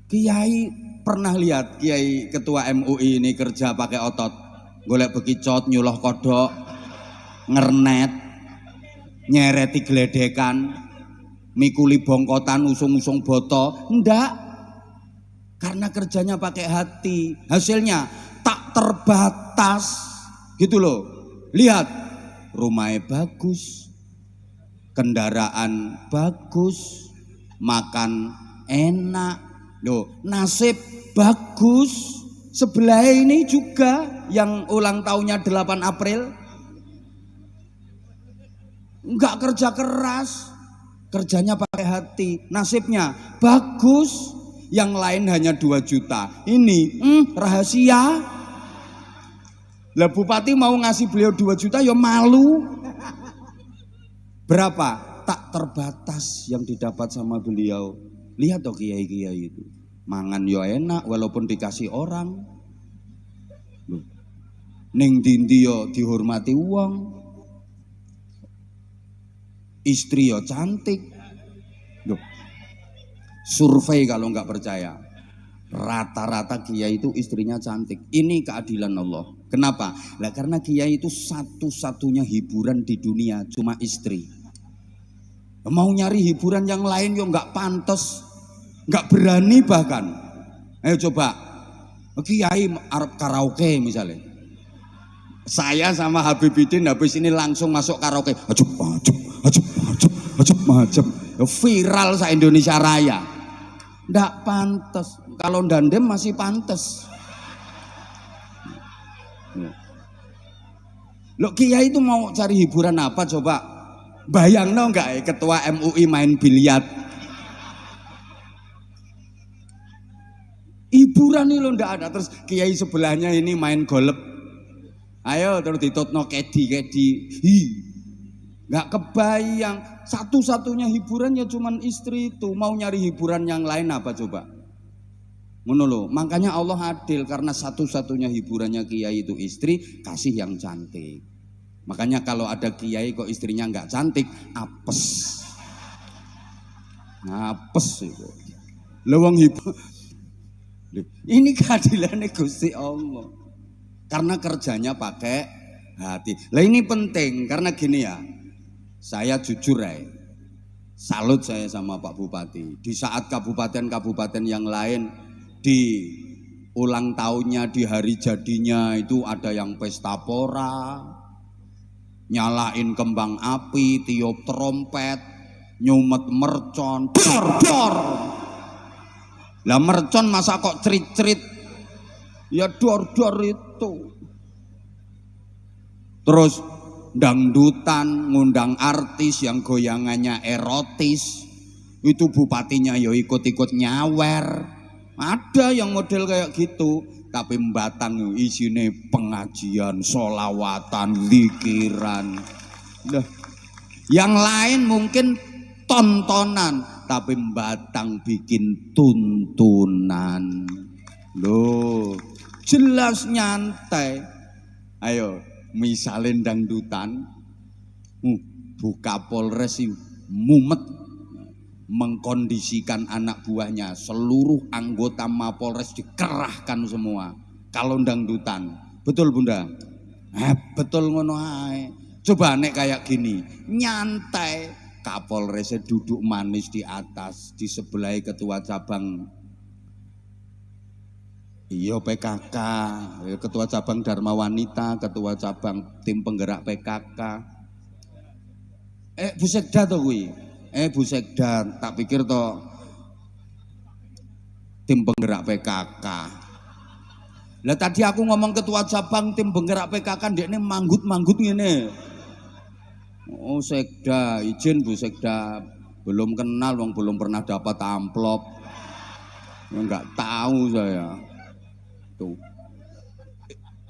Kiai pernah lihat kiai ketua MUI ini kerja pakai otot, golek bekicot, nyuloh kodok, ngernet, nyereti geledekan, mikuli bongkotan, usung-usung boto. Enggak, karena kerjanya pakai hati, hasilnya tak terbatas. Gitu loh. Lihat, rumahnya bagus, kendaraan bagus, makan enak, loh, nasib bagus. Sebelah ini juga yang ulang tahunnya 8 April enggak kerja keras, kerjanya pakai hati, nasibnya bagus. Yang lain hanya 2 juta. Ini rahasia. Lah bupati mau ngasih beliau 2 juta ya malu. Berapa? Tak terbatas yang didapat sama beliau. Lihat toh kiai-kiai itu, mangan yo enak walaupun dikasih orang. Loh, ning dindi yo dihormati uang, istri yo cantik. Loh, survei kalau nggak percaya, rata-rata kiai itu istrinya cantik. Ini keadilan Allah. Kenapa? Lah karena kiai itu satu-satunya hiburan di dunia cuma istri. Mau nyari hiburan yang lain yo nggak pantas, nggak berani bahkan. Ayo coba, kiai Arab karaoke misalnya. Saya sama Habibidin habis ini langsung masuk karaoke. Macam viral sa Indonesia Raya. Nggak pantas. Kalau dandem masih pantas. Loh, kiai itu mau cari hiburan apa coba? Bayang no enggak ketua MUI main biliar. Hiburan ini lo ndak ada. Terus kiai sebelahnya ini main golep. Ayo terus ditutno kedi. Nggak kebayang. Satu-satunya hiburan ya cuman istri itu. Mau nyari hiburan yang lain apa coba? Ngono lho. Makanya Allah adil karena satu-satunya hiburannya kiai itu istri, kasih yang cantik. Makanya kalau ada kiai kok istrinya nggak cantik, apes. Apes itu. Lewang hiburan. Ini keadilannya Gusti Allah. Karena kerjanya pakai hati. Lah ini penting karena gini ya. Saya jujur ya. Salut saya sama Pak Bupati. Di saat kabupaten-kabupaten yang lain di ulang tahunnya, di hari jadinya itu ada yang pesta pora, nyalain kembang api, tiup trompet, nyumet mercon, dor. Lah mercon masa kok cerit-cerit? Ya dor itu. Terus dangdutan, ngundang artis yang goyangannya erotis. Itu bupatinya ya ikut-ikut nyawer. Ada yang model kayak gitu. Tapi Batang isine pengajian, solawatan, zikiran. Yang lain mungkin tontonan, tapi Batang bikin tuntunan. Loh, jelas nyantai. Ayo, misalin dangdutan, buka Polres mumet mengkondisikan anak buahnya, seluruh anggota Mapolres dikerahkan semua. Kalau dangdutan, betul Bunda? Betul ngono ae. Coba nek kayak gini, nyantai, Kapolresnya duduk manis di atas, di sebelah ketua cabang. Iya PKK, ketua cabang Dharma Wanita, ketua cabang tim penggerak PKK. Bu Sekda to kuwi. Bu Sekda, tak pikir toh tim penggerak PKK. Lah tadi aku ngomong ketua cabang tim penggerak PKK, dia ini manggut-manggut ngene. Oh Sekda, izin Bu Sekda, belum kenal, belum pernah dapat amplop. Enggak tahu saya. Tuh.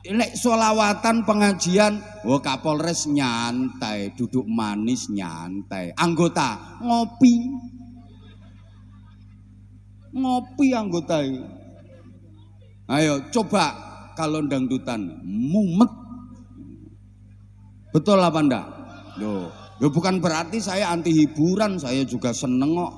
Lek solawatan pengajian, oh Kapolres nyantai, duduk manis nyantai. Anggota ngopi anggota. Ayo coba kalau dangdutan mumet, betul apa enggak? Loh, bukan berarti saya anti hiburan, saya juga seneng kok.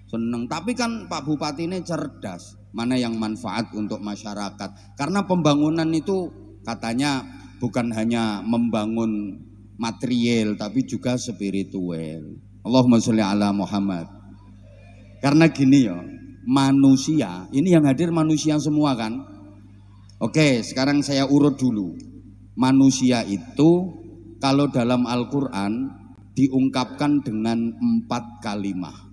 Seneng, tapi kan Pak Bupati ini cerdas. Mana yang manfaat untuk masyarakat? Karena pembangunan itu katanya bukan hanya membangun material, tapi juga spiritual. Allahumma sholli ala Muhammad. Karena gini ya, manusia, ini yang hadir manusia semua kan? Oke, sekarang saya urut dulu. Manusia itu kalau dalam Al-Quran diungkapkan dengan 4 kalimat.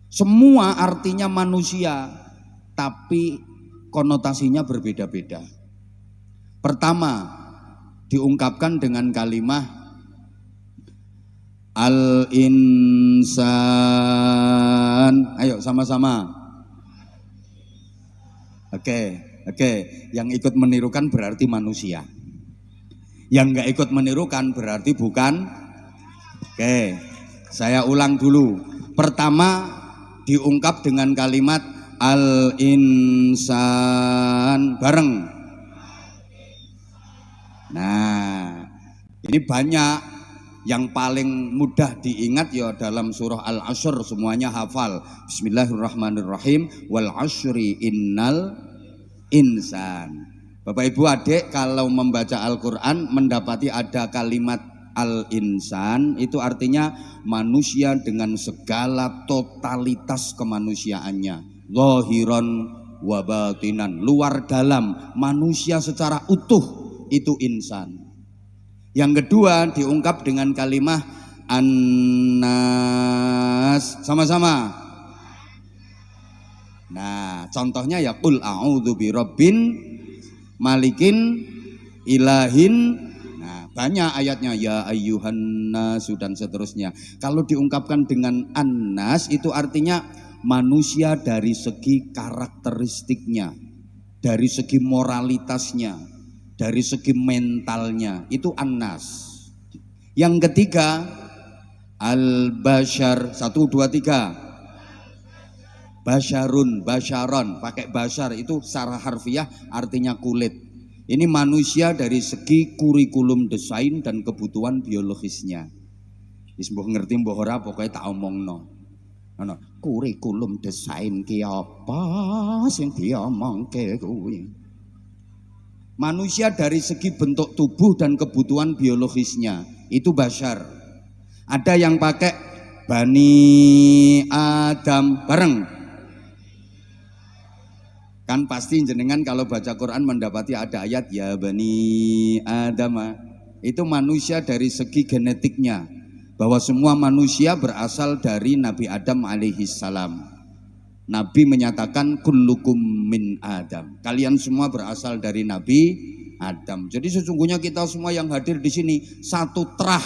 Semua artinya manusia, tapi konotasinya berbeda-beda. Pertama, diungkapkan dengan kalimat al-insan. Ayo sama-sama. Oke. Yang ikut menirukan berarti manusia. Yang nggak ikut menirukan berarti bukan. Oke, saya ulang dulu. Pertama, diungkap dengan kalimat al-insan bareng. Nah, ini banyak yang paling mudah diingat ya dalam surah Al-Asr, semuanya hafal. Bismillahirrahmanirrahim. Wal asri innal insan. Bapak Ibu Adik kalau membaca Al-Quran mendapati ada kalimat al-insan, itu artinya manusia dengan segala totalitas kemanusiaannya, zahiran wa batinan, luar dalam, manusia secara utuh itu insan. Yang kedua diungkap dengan kalimat an-nas, sama-sama. Nah, contohnya ya qul a'udzu birabbin malikin ilahin. Nah, banyak ayatnya ya ayyuhan nas dan seterusnya. Kalau diungkapkan dengan an-nas itu artinya manusia dari segi karakteristiknya, dari segi moralitasnya, dari segi mentalnya, itu an-nas. Yang ketiga al-bashar, 1 2 3. Basyarun, basyaron, pakai basyar itu secara harfiah artinya kulit. Ini manusia dari segi kurikulum desain dan kebutuhan biologisnya. Wis mbok ngerti mbok ora pokoke tak omongno. Ana kurikulum desain ki apa sing diomongke kuwi. Manusia dari segi bentuk tubuh dan kebutuhan biologisnya itu basyar. Ada yang pakai Bani Adam bareng. Kan pasti jenengan kalau baca Quran mendapati ada ayat ya Bani Adam. Itu manusia dari segi genetiknya, bahwa semua manusia berasal dari Nabi Adam alaihissalam. Nabi menyatakan kullukum min Adam. Kalian semua berasal dari Nabi Adam. Jadi sesungguhnya kita semua yang hadir di sini satu terah.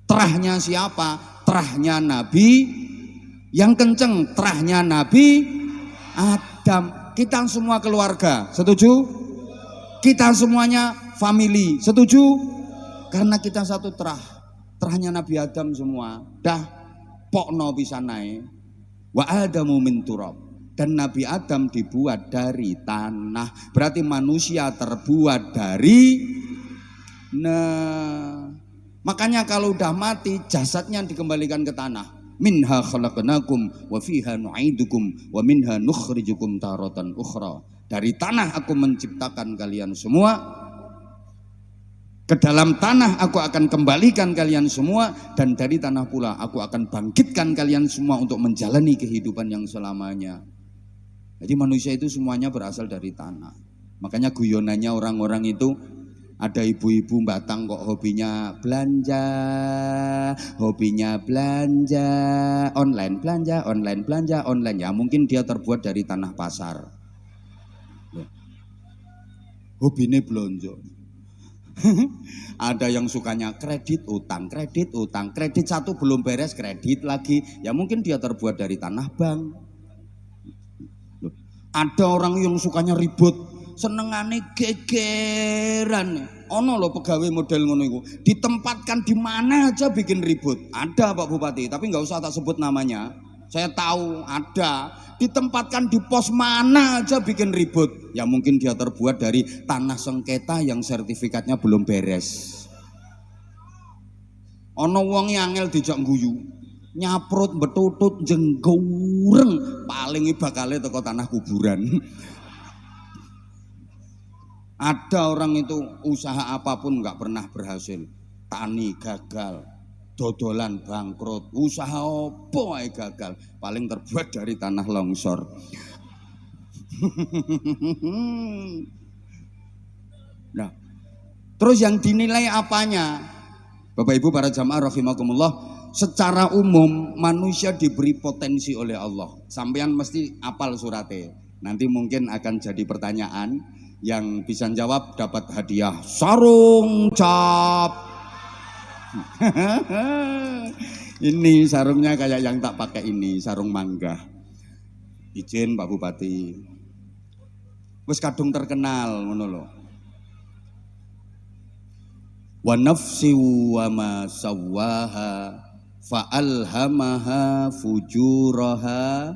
Terahnya siapa? Terahnya Nabi yang kenceng, terahnya Nabi Adam. Kita semua keluarga, setuju? Kita semuanya family, setuju? Karena kita satu terah. Terahnya Nabi Adam semua. Dah pokno bisa naik. Wa adamu min turab. Dan Nabi Adam dibuat dari tanah. Berarti manusia terbuat dari makanya kalau udah mati jasadnya dikembalikan ke tanah. Minha khalaqnakum wa fiha nu'idukum wa minha nukhrijukum taratan ukhra. Dari tanah aku menciptakan kalian semua, ke dalam tanah aku akan kembalikan kalian semua, dan dari tanah pula aku akan bangkitkan kalian semua untuk menjalani kehidupan yang selamanya. Jadi manusia itu semuanya berasal dari tanah. Makanya guyonannya orang-orang itu, ada ibu-ibu Batang kok hobinya belanja online, belanja online. Ya mungkin dia terbuat dari tanah pasar. Hobinya belanja. Ada yang sukanya kredit utang, kredit satu belum beres kredit lagi. Ya mungkin dia terbuat dari tanah bank. Ada orang yang sukanya ribut, senengane gegeran. Ono lho pegawai model ngono iku. Ditempatkan di mana aja bikin ribut. Ada Pak Bupati, tapi nggak usah tak sebut namanya. Saya tahu ada. Ditempatkan di pos mana aja bikin ribut. Ya mungkin dia terbuat dari tanah sengketa yang sertifikatnya belum beres. Ono wong angel dijak guyu. Nyaprut betutut jenggureng paling bakale teko tanah kuburan. Ada orang itu usaha apapun nggak pernah berhasil, tani gagal, dodolan bangkrut, usaha opo ae gagal, paling terbuat dari tanah longsor. Nah, terus yang dinilai apanya? Bapak Ibu para jamaah rahimakumullah, secara umum manusia diberi potensi oleh Allah. Sampeyan mesti apal surate. Nanti mungkin akan jadi pertanyaan. Yang bisa jawab dapat hadiah sarung cap. Ini sarungnya kayak yang tak pakai ini, sarung mangga. Izin Pak Bupati. Wis kadung terkenal ngono lho. Wa nafsi wa ma sawwaha fa alhamaha fujuraha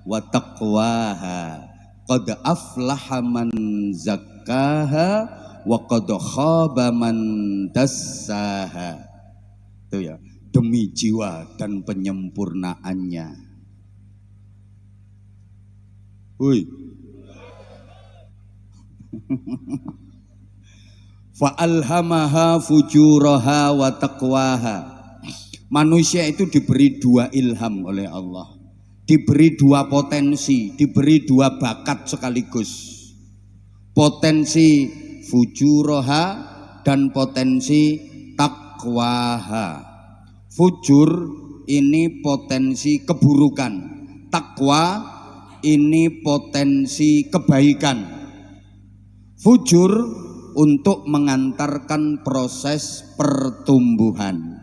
wa taqwaha. Qad aflaha man zakkaha wa qad khaba man dassaha. Itu ya, demi jiwa dan penyempurnaannya. Woi. Fa alhamaha fujuraha wa taqwaha. Manusia itu diberi dua ilham oleh Allah. Diberi dua potensi, diberi dua bakat sekaligus. Potensi fujuroha dan potensi takwaha. Fujur ini potensi keburukan, takwa ini potensi kebaikan. Fujur untuk mengantarkan proses pertumbuhan,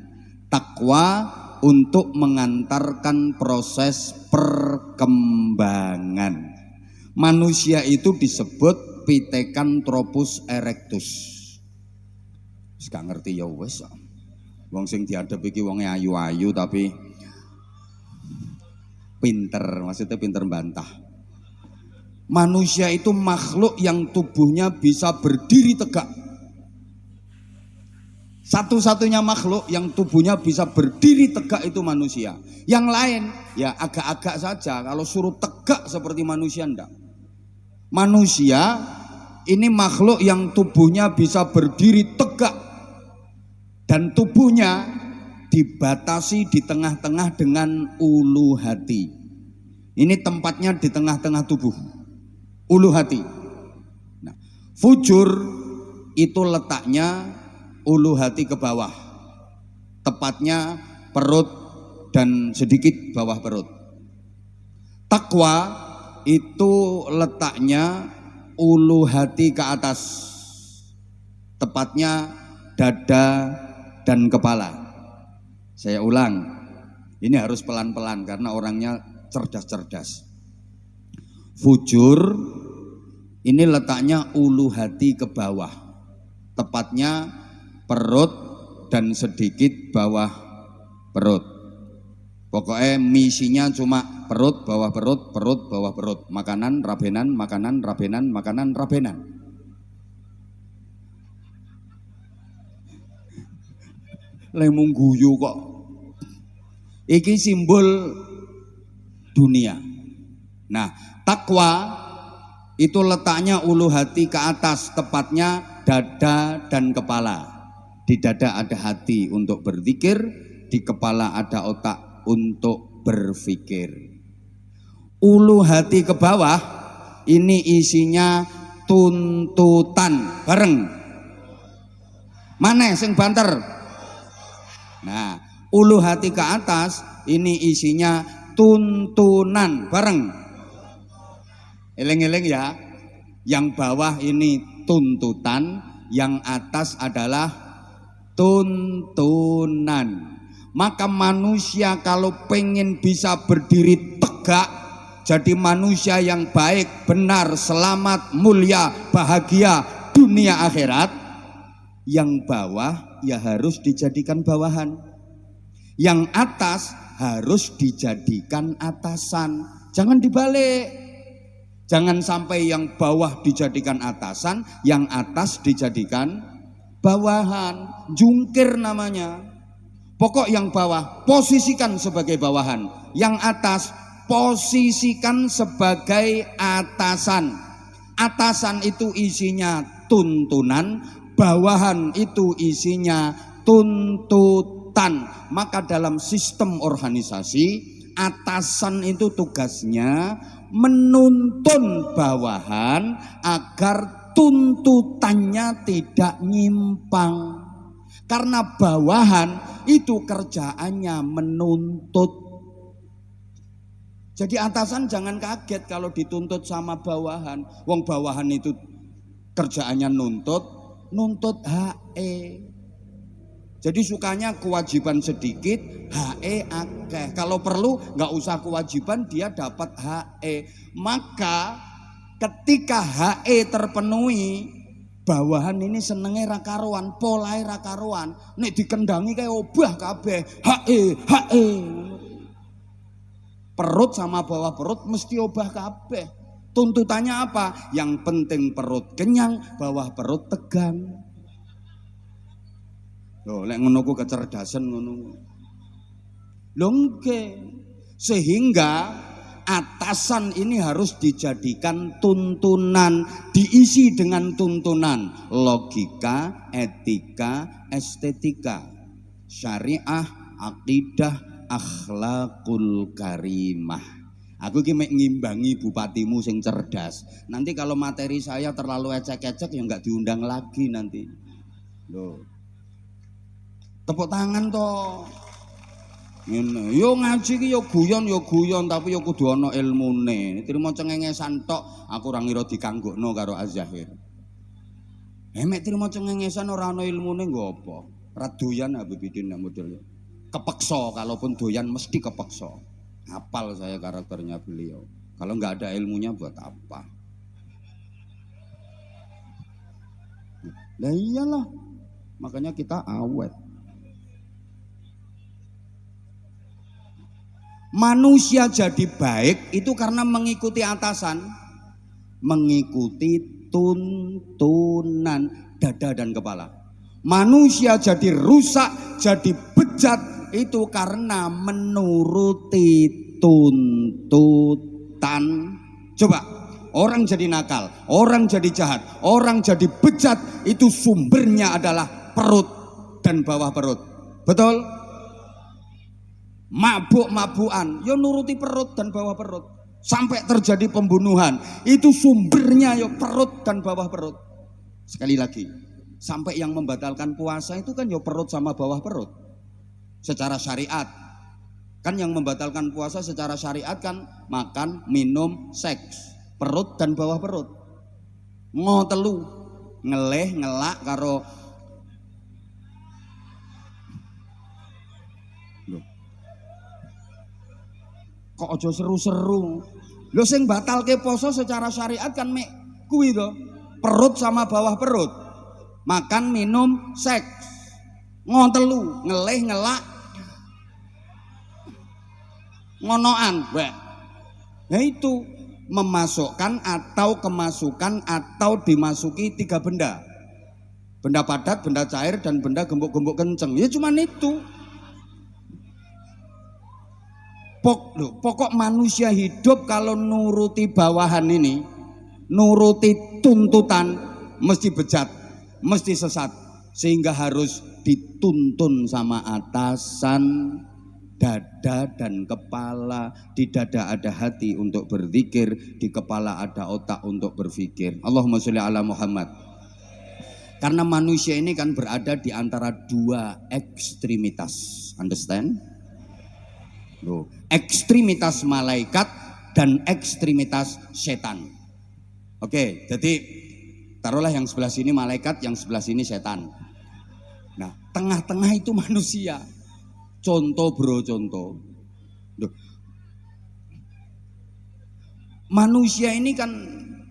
takwa untuk mengantarkan proses perkembangan. Manusia itu disebut Pithecanthropus erectus. Wis gak ngerti ya wis. Wong sing diadep iki wonge ayu-ayu tapi pinter, maksudnya pinter bantah. Manusia itu makhluk yang tubuhnya bisa berdiri tegak. Satu-satunya makhluk yang tubuhnya bisa berdiri tegak itu manusia. Yang lain ya agak-agak saja, kalau suruh tegak seperti manusia enggak. Manusia ini makhluk yang tubuhnya bisa berdiri tegak dan tubuhnya dibatasi di tengah-tengah dengan ulu hati. Ini tempatnya di tengah-tengah tubuh, ulu hati. Nah, fujur itu letaknya ulu hati ke bawah, tepatnya perut dan sedikit bawah perut. Takwa itu letaknya ulu hati ke atas, tepatnya dada dan kepala. Saya ulang, ini harus pelan-pelan karena orangnya cerdas-cerdas. Fujur ini letaknya ulu hati ke bawah, tepatnya perut dan sedikit bawah perut. Pokoknya misinya cuma perut, bawah perut, perut, bawah perut. Makanan, rabenan, makanan, rabenan, makanan, rabenan. Lemung guyu kok. Iki simbol dunia. Nah, takwa itu letaknya ulu hati ke atas, tepatnya dada dan kepala. Di dada ada hati untuk berzikir, di kepala ada otak untuk berpikir. Ulu hati ke bawah ini isinya tuntutan. Bareng. Mana sing banter? Nah, ulu hati ke atas ini isinya tuntunan. Bareng. Eleng-eleng ya. Yang bawah ini tuntutan, yang atas adalah tuntunan. Maka manusia kalau pengen bisa berdiri tegak jadi manusia yang baik, benar, selamat, mulia, bahagia dunia akhirat, yang bawah ya harus dijadikan bawahan, yang atas harus dijadikan atasan. Jangan dibalik. Jangan sampai yang bawah dijadikan atasan, yang atas dijadikan bawahan. Jungkir namanya. Pokok yang bawah posisikan sebagai bawahan, yang atas posisikan sebagai atasan. Atasan itu isinya tuntunan, bawahan itu isinya tuntutan. Maka dalam sistem organisasi, atasan itu tugasnya menuntun bawahan agar tuntutannya tidak nyimpang. Karena bawahan itu kerjaannya menuntut. Jadi atasan jangan kaget kalau dituntut sama bawahan. Wong bawahan itu kerjaannya nuntut HE. Jadi sukanya kewajiban sedikit, HE akeh. Kalau perlu nggak usah kewajiban, dia dapat HE. Maka ketika HE terpenuhi, bawahan ini senenge ra karuan, polahe ra karuan. Nek dikendangi kayak obah kabeh, HE. Perut sama bawah perut mesti obah kabeh. Tuntutannya apa? Yang penting perut kenyang, bawah perut tegang. Loh, lek ngono ku kecerdasan ngono. Lho nggih. Sehingga atasan ini harus dijadikan tuntunan, diisi dengan tuntunan logika, etika, estetika, syariah, akidah, akhlakul karimah. Aku ki mek ngimbangi bupatimu sing cerdas. Nanti kalau materi saya terlalu ecek-ecek ya enggak diundang lagi nanti. Loh. Tepuk tangan toh. Ngene. Yo ngaji ki yo guyon tapi yo kudu ana ilmune. Trimo cengengesan tok aku ora ngira dikanggokno karo Az-Zahir. Mek trimo cengengesan ora ana ilmune nggo apa? Ra doyan Habibidin nek model. Kepeksa, kalaupun doyan mesti kepeksa. Hafal saya karakternya beliau. Kalau nggak ada ilmunya buat apa? Lah iyalah. Makanya kita awet. Manusia jadi baik itu karena mengikuti atasan, mengikuti tuntunan dada dan kepala. Manusia jadi rusak, jadi bejat itu karena menuruti tuntutan. Coba, orang jadi nakal, orang jadi jahat, orang jadi bejat, itu sumbernya adalah perut dan bawah perut. Betul? Mabuk-mabukan, ya nuruti perut dan bawah perut. Sampai terjadi pembunuhan, itu sumbernya ya perut dan bawah perut. Sekali lagi, sampai yang membatalkan puasa itu kan ya perut sama bawah perut. Secara syariat, kan yang membatalkan puasa secara syariat kan makan, minum, seks, perut dan bawah perut. Ngotelu, ngeleh, ngelak karo kok aja seru-seru. Lho sing batalke poso secara syariat kan mek kuwi to, perut sama bawah perut. Makan, minum, seks. Ngontelu, ngeleh, ngelak. Ngonoan, weh. Nah itu memasukkan atau kemasukan atau dimasuki 3 benda. Benda padat, benda cair dan benda gembuk-gembuk kenceng. Ya cuman itu. Pokok manusia hidup kalau nuruti bawahan ini, nuruti tuntutan, mesti bejat, mesti sesat, sehingga harus dituntun sama atasan. Dada dan kepala. Di dada ada hati untuk berzikir, di kepala ada otak untuk berpikir. Allahumma sholli ala Muhammad. Karena manusia ini kan berada di antara 2 ekstremitas, understand? Loh, ekstremitas malaikat dan ekstremitas setan. Oke, jadi taruhlah yang sebelah sini malaikat, yang sebelah sini setan. Nah, tengah-tengah itu manusia. Contoh bro, contoh. Loh. Manusia ini kan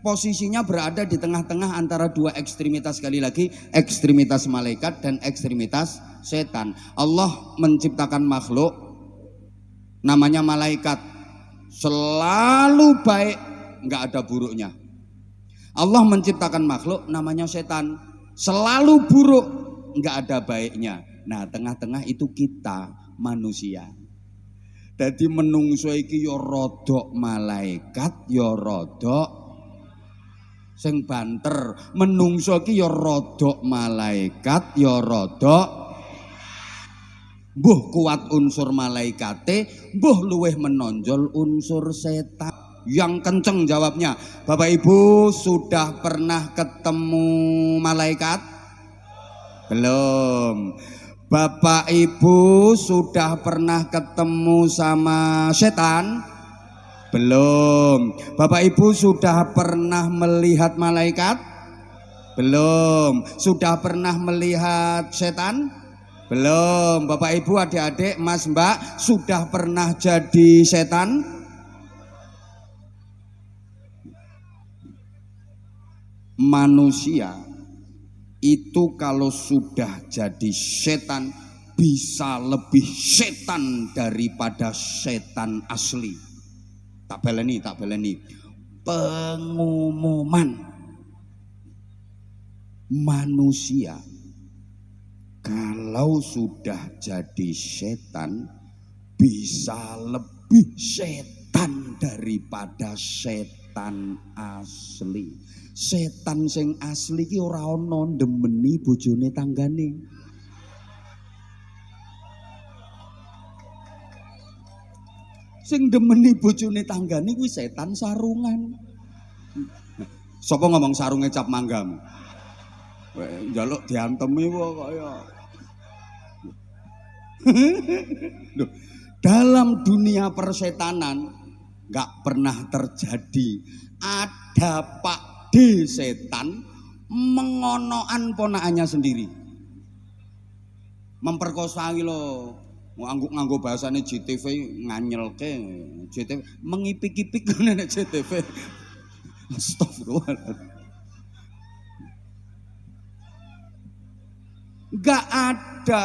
posisinya berada di tengah-tengah antara dua ekstremitas, sekali lagi ekstremitas malaikat dan ekstremitas setan. Allah menciptakan makhluk namanya malaikat, selalu baik, nggak ada buruknya. Allah menciptakan makhluk namanya setan, selalu buruk, nggak ada baiknya. Nah, tengah-tengah itu kita manusia. Jadi menungso iki ya rodok malaikat, ya rodok sing banter. Menungso iki ya rodok malaikat, ya rodok mbuh kuat unsur malaikate, mbuh luweh menonjol unsur setan. Yang kenceng jawabnya. Bapak Ibu sudah pernah ketemu malaikat? Belum. Bapak Ibu sudah pernah ketemu sama setan? Belum. Bapak Ibu sudah pernah melihat malaikat? Belum. Sudah pernah melihat setan? Belum. Bapak Ibu, adik-adik, Mas Mbak, sudah pernah jadi setan? Manusia itu kalau sudah jadi setan bisa lebih setan daripada setan asli. Tak beleni. Pengumuman manusia kalau sudah jadi setan bisa lebih setan daripada setan asli. Setan sing asli ki ora ana ndemeni bojone tanggane. Sing ndemeni bojone tanggane kuwi setan sarungan. Sapa ngomong sarunge cap manggam? Njaluk diantemi kok ya. Loh, dalam dunia persetanan nggak pernah terjadi ada Pak D setan mengonoan ponakannya sendiri, memperkosa lo, nganggo bahasane JTV nganyelke, JTV mengipik-ipik nek JTV. Astagfirullah. Gak ada.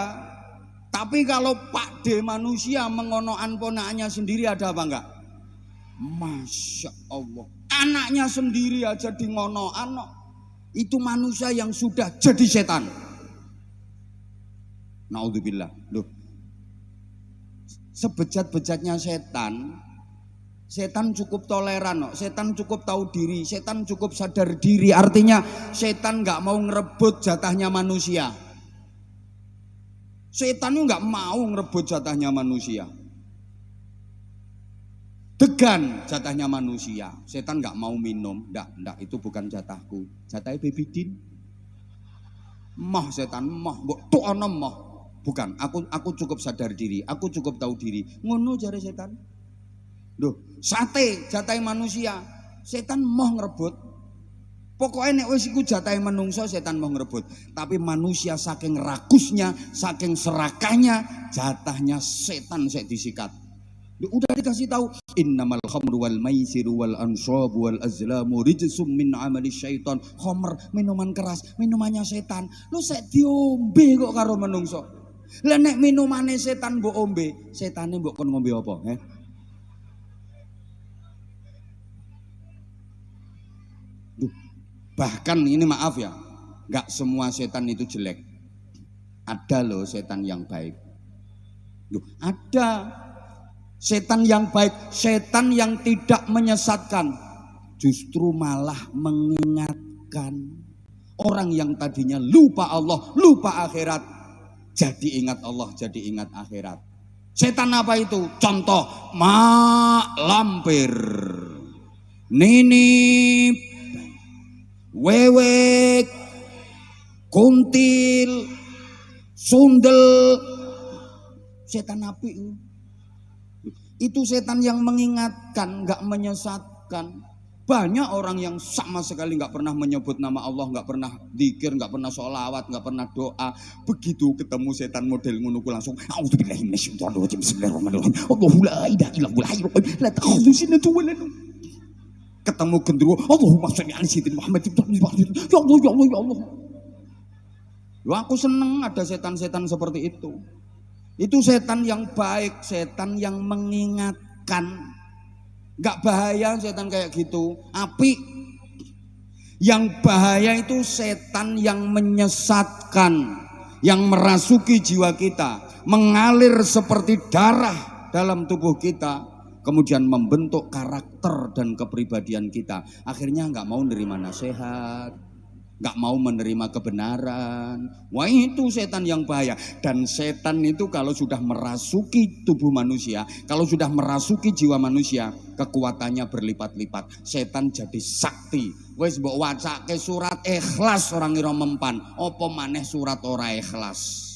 Tapi kalau Pak D manusia mengonoan ponakannya sendiri ada apa enggak? Masya Allah. Anaknya sendiri aja di ngonoan, itu manusia yang sudah jadi setan. Naudzubillah. Loh, sebejat-bejatnya setan, setan cukup toleran, setan cukup tahu diri, setan cukup sadar diri. Artinya setan nggak mau ngerebut jatahnya manusia. Setan itu nggak mau ngerebut jatahnya manusia. Degan jatahnya manusia. Setan nggak mau minum, ndak itu bukan jatahku. Jatahnya Baby Din. Moh setan, moh, mbok tok ana moh. Bukan, aku cukup sadar diri, aku cukup tahu diri. Ngono jare setan. Loh, sate jatahnya manusia. Setan moh ngerebut. Pokoknya nek wis iku jatahe menungso setan mau ngerebut. Tapi manusia saking rakusnya, saking serakahnya, jatahnya setan sek disikat. Udah dikasih tahu innamal khamru wal maisiru wal ansabu wal azlamu rijsum min amali syaitan. Khamr, minuman keras, minumannya setan. Lu sek diombe kok karo menungso. Lah nek minumane setan mbok ombe, setane mbok kon ngombe apa, Bahkan ini maaf ya, nggak semua setan itu jelek. Ada loh setan yang baik. Loh, ada setan yang baik, setan yang tidak menyesatkan, justru malah mengingatkan. Orang yang tadinya lupa Allah, lupa akhirat, jadi ingat Allah, jadi ingat akhirat. Setan apa itu? Contoh, mak lampir, ninip, wewek, kuntil, sundel. Setan api itu setan yang mengingatkan, nggak menyesatkan. Banyak orang yang sama sekali nggak pernah menyebut nama Allah, nggak pernah dzikir, nggak pernah sholawat, nggak pernah doa. Begitu ketemu setan model ngono langsung auzubillahi minasyaitonir rajim, bismillahirrahmanirrahim, Allahu la ilaha illa huwal hayyul qayyum la ta'khudhuhu sinatun wa la nawm. Ketemu gendruwo, Allahumma sholli ala sayyidina Muhammad. Ya Allah, ya Allah, ya Allah. Loh, aku seneng ada setan-setan seperti itu. Itu setan yang baik, setan yang mengingatkan. Enggak bahaya setan kayak gitu, apik. Yang bahaya itu setan yang menyesatkan, yang merasuki jiwa kita, mengalir seperti darah dalam tubuh kita, kemudian membentuk karakter dan kepribadian kita. Akhirnya nggak mau menerima nasihat, nggak mau menerima kebenaran. Wah, itu setan yang bahaya. Dan setan itu kalau sudah merasuki tubuh manusia, kalau sudah merasuki jiwa manusia, kekuatannya berlipat-lipat. Setan jadi sakti. Wes mbok wacake surat Ikhlas orang ngira mempan, apa maneh surat ora ikhlas.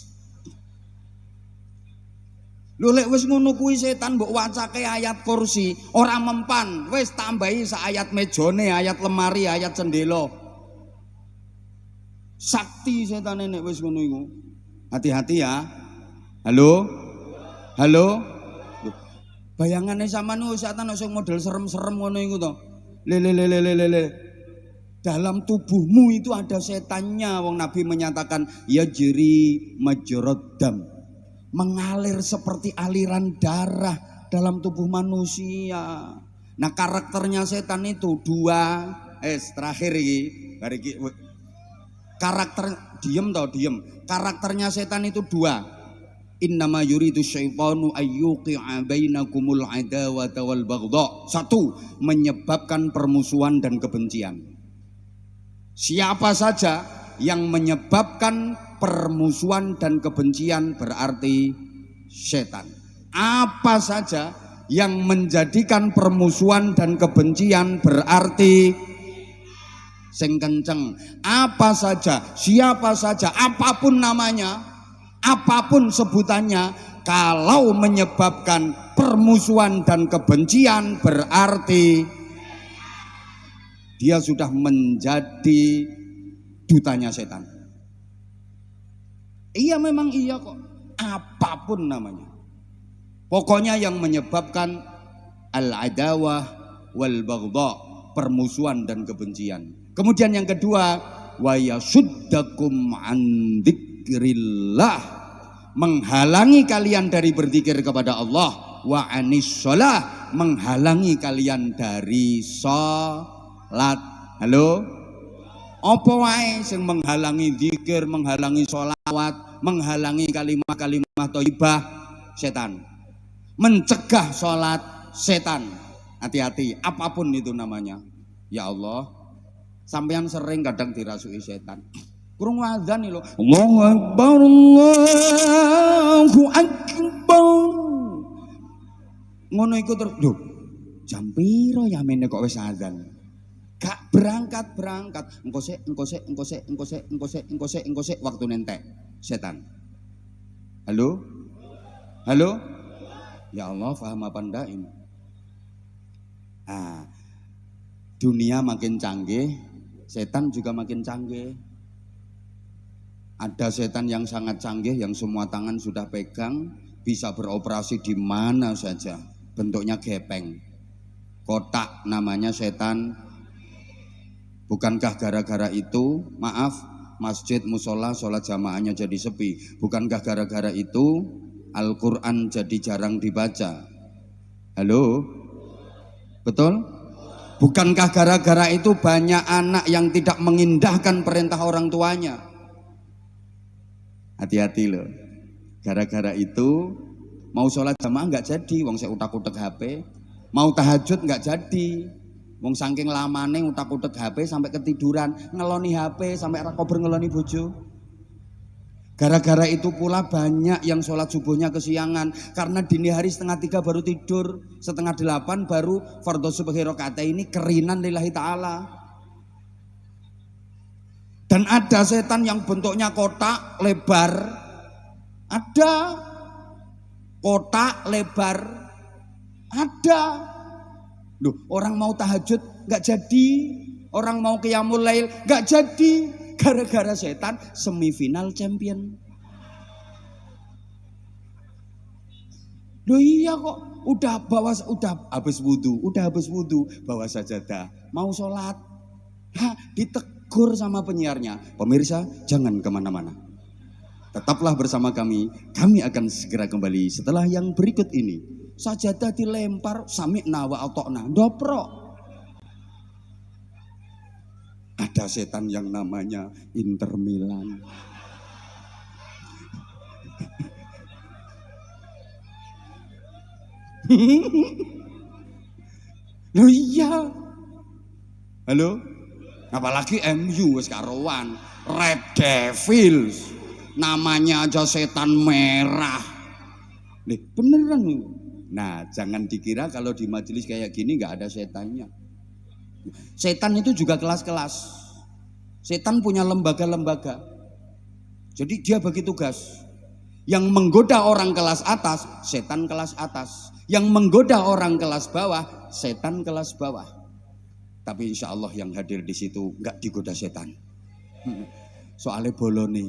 Lho lek wis ngono kuwi setan mbok wacake ayat kursi ora mempan, wis tambahi sak ayat mejane, ayat lemari, ayat cendela. Sakti setan nek wis ngono iku. Hati-hati ya. Halo? Halo? Bayangane sampean setan sing model serem-serem ngono iku to. Le. Dalam tubuhmu itu ada setannya. Wong Nabi menyatakan yajri majrad dam. Mengalir seperti aliran darah dalam tubuh manusia. Nah, karakternya setan itu dua. Terakhir iki. Karakter diem. Karakternya setan itu dua. Innama yuridu syaitanu ayyuqi'a bainakumul adawata wal baghdha. Satu, menyebabkan permusuhan dan kebencian. Siapa saja yang menyebabkan permusuhan dan kebencian berarti setan. Apa saja yang menjadikan permusuhan dan kebencian berarti sing kenceng. Apa saja, siapa saja, apapun namanya, apapun sebutannya, kalau menyebabkan permusuhan dan kebencian berarti dia sudah menjadi dutanya setan. Iya, memang iya kok. Apapun namanya. Pokoknya yang menyebabkan al-adawah wal baghdha, permusuhan dan kebencian. Kemudian yang kedua, wa yasuddakum an dzikrillah, menghalangi kalian dari berzikir kepada Allah, wa anis shalah, menghalangi kalian dari salat. Halo? Apa wae sing menghalangi zikir, menghalangi sholawat, menghalangi kalimat-kalimat thayyibah, setan. Mencegah sholat, setan. Hati-hati, apapun itu namanya. Ya Allah, sampean sering kadang dirasuki setan. Kurung wazan nih lo. Allahu Akbar, Allahu Akbar. Ngono iku terus. Lho, jam piro ya mene kok wis azan? Gak berangkat. Engko sik waktu nentek setan. Halo? Ya Allah, paham apa ndak ini? Dunia makin canggih, setan juga makin canggih. Ada setan yang sangat canggih, yang semua tangan sudah pegang, bisa beroperasi di mana saja, bentuknya gepeng, kotak, namanya setan. Bukankah gara-gara itu, maaf, masjid, musola, sholat jamaahnya jadi sepi? Bukankah gara-gara itu Al-Quran jadi jarang dibaca? Halo? Betul? Bukankah gara-gara itu banyak anak yang tidak mengindahkan perintah orang tuanya? Hati-hati loh. Gara-gara itu mau sholat jamaah nggak jadi, wong saya utak-utak HP. Mau tahajud nggak jadi, wong saking lamane utak-utak HP sampai ketiduran, ngeloni HP sampai rakober ngeloni bojo. Gara-gara itu pula banyak yang sholat subuhnya kesiangan, karena dini hari 2:30 baru tidur, 7:30 baru fardhu subhi rakaat ini kerinan lillahi ta'ala. Dan ada setan yang bentuknya kotak lebar, ada kotak lebar, ada. Loh, orang mau tahajud nggak jadi, orang mau qiyamul lail nggak jadi, gara-gara setan semifinal champion. Loh iya kok, udah habis wudu, bawa sajadah, mau sholat. Ditegur sama penyiarnya, pemirsa jangan kemana-mana. Tetaplah bersama kami akan segera kembali setelah yang berikut ini. Sajadah dilempar, sami'na wa ata'na, doprok. Ada setan yang namanya Inter Milan. Loh iya. Halo? Apalagi MU wis karuan, Red Devils. Namanya aja setan merah. Nih, beneran nih. Nah, jangan dikira kalau di majelis kayak gini nggak ada setannya. Setan itu juga kelas-kelas. Setan punya lembaga-lembaga. Jadi dia bagi tugas. Yang menggoda orang kelas atas, setan kelas atas. Yang menggoda orang kelas bawah, setan kelas bawah. Tapi insya Allah yang hadir di situ nggak digoda setan. Soalnya bolone.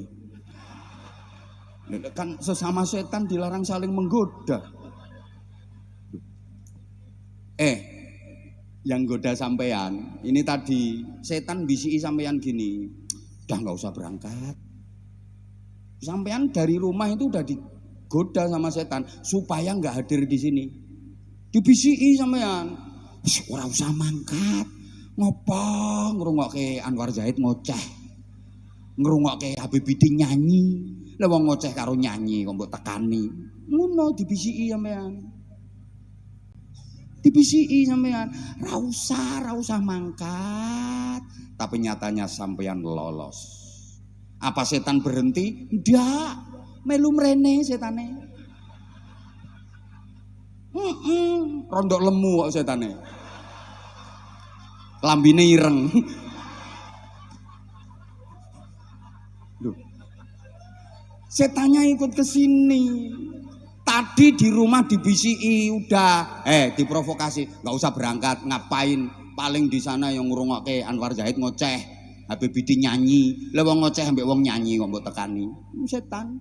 Kan sesama setan dilarang saling menggoda. Yang goda sampean ini tadi setan bisi sampean gini, udah nggak usah berangkat. Sampean dari rumah itu udah digoda sama setan supaya nggak hadir di sini. Dibisi sampean, ora usah mangkat. Ngopo ngrungokke Anwar Zahid ngoceh, ngrungokke Habib Bidin nyanyi. Lah wong ngoceh karo nyanyi kok mbok tekani. Ngono dibisiki sampean. Dibisiki sampean, ra usah mangkat. Tapi nyatanya sampean lolos. Apa setan berhenti? Ndak. Melu mrene setane. Rondok lemu kok setane. Lambine ireng. Loh. Setannya ikut ke sini. Tadi di rumah dibisiki udah, diprovokasi, nggak usah berangkat, ngapain? Paling di sana yang ngrungokke Anwar Zahid ngoceh, Habib Bidin nyanyi, lah wong ngoceh ambek wong nyanyi kok mbok tekani. Setan.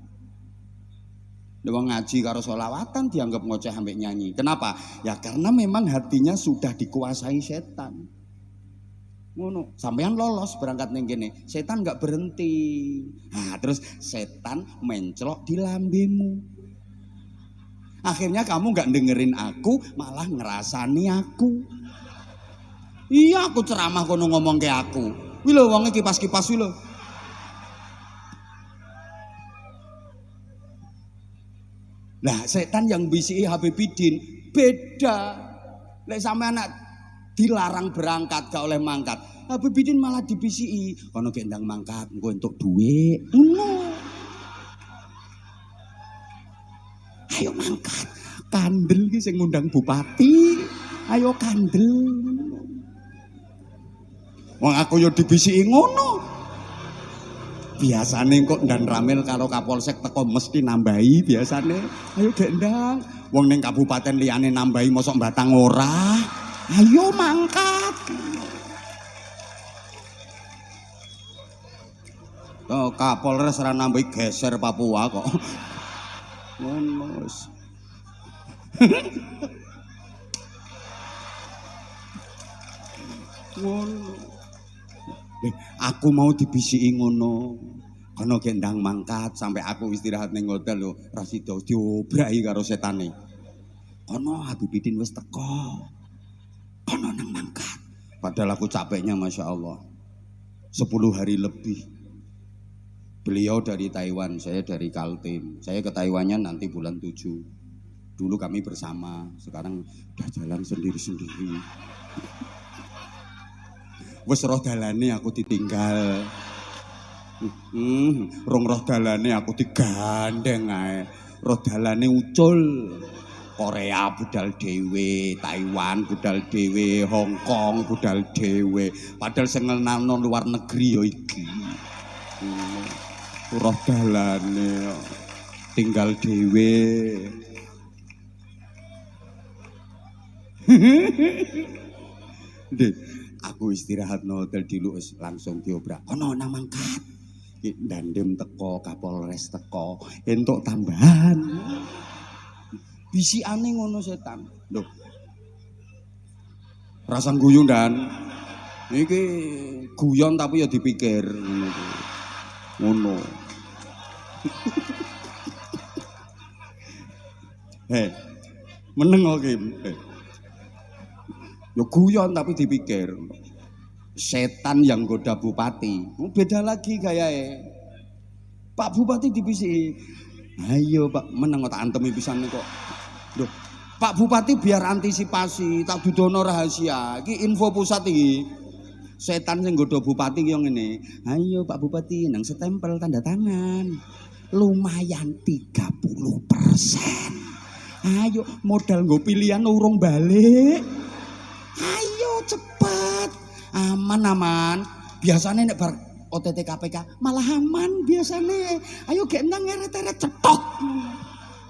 Lah wong ngaji karo sholawatan dianggap ngoceh ambek nyanyi. Kenapa? Ya karena memang hatinya sudah dikuasai setan. Ngono, sampean lolos berangkat ning kene, setan nggak berhenti. Nah, terus setan menclok di lambemu. Akhirnya kamu nggak dengerin aku, malah ngerasani aku. Iya, aku ceramah kono ngomong ke aku. Wih lo, wongnya kipas-kipas wih lo. Nah, setan yang bisi Habib Bidin beda. Lek sampe anak dilarang berangkat gak oleh mangkat. Habib Bidin malah dibisi. Kono gendang mangkat, engko entuk duit. Ayo mangkat, kandel ki sing ngundang bupati. Ayo kandel. Wong aku yo dibisiki ngono. Biasane kok ndan ramil karo Kapolsek teko mesti nambahi biasane. Ayo gendang. Wong ning kabupaten liyane nambahi mosok Batang ora. Ayo mangkat. Oh, Kapolres ora nambahi geser Papua kok. Ngono. Ngono. Aku mau dibisiki ngono. Kono gendang mangkat sampai aku istirahat ning hotel lho, ra sida diobrahi karo setane. Kono Habib Bidin wis teko. Kono nang mangkat. Padahal aku capeknya Masya Allah 10 hari lebih. Beliau dari Taiwan, saya dari Kaltim. Saya ke Taiwannya nanti bulan 7. Dulu kami bersama, sekarang udah jalan sendiri-sendiri. Wes roh dalane aku ditinggal. Rong roh dalane aku digandeng ae. Roh dalane ucul. Korea budal dhewe, Taiwan budal dhewe, Hong Kong budal dhewe. Padahal sing ngenalno luar negeri ya iki. Roh dalane tinggal dhewe. Dek, aku istirahat no hotel dulu langsung diobrak. Ono nang mangkat. Dandem teko, Kapolres teko, entuk tambahan. Bisikane ngono setan. Lho. Rasa guyu dan iki guyon tapi ya dipikir ngono iki. Ngono. Meneng kok Kim. Ya guyon tapi dipikir. Setan yang goda bupati. Beda lagi gayae. Pak Bupati dibisiki. Ayo Pak, meneng tak antemi pisan kok. Loh, Pak Bupati biar antisipasi, tak dudono rahasia. Iki info pusat iki. Setan sing goda bupati ki yo ngene. Ayo Pak Bupati nang setempel tanda tangan. Lumayan 30%. Ayo modal nggo pilihan urung balik. Ayo cepet. Aman. Biasane nek bar OTT KPK malah aman biasane. Ayo gek nang eret-eret cetok.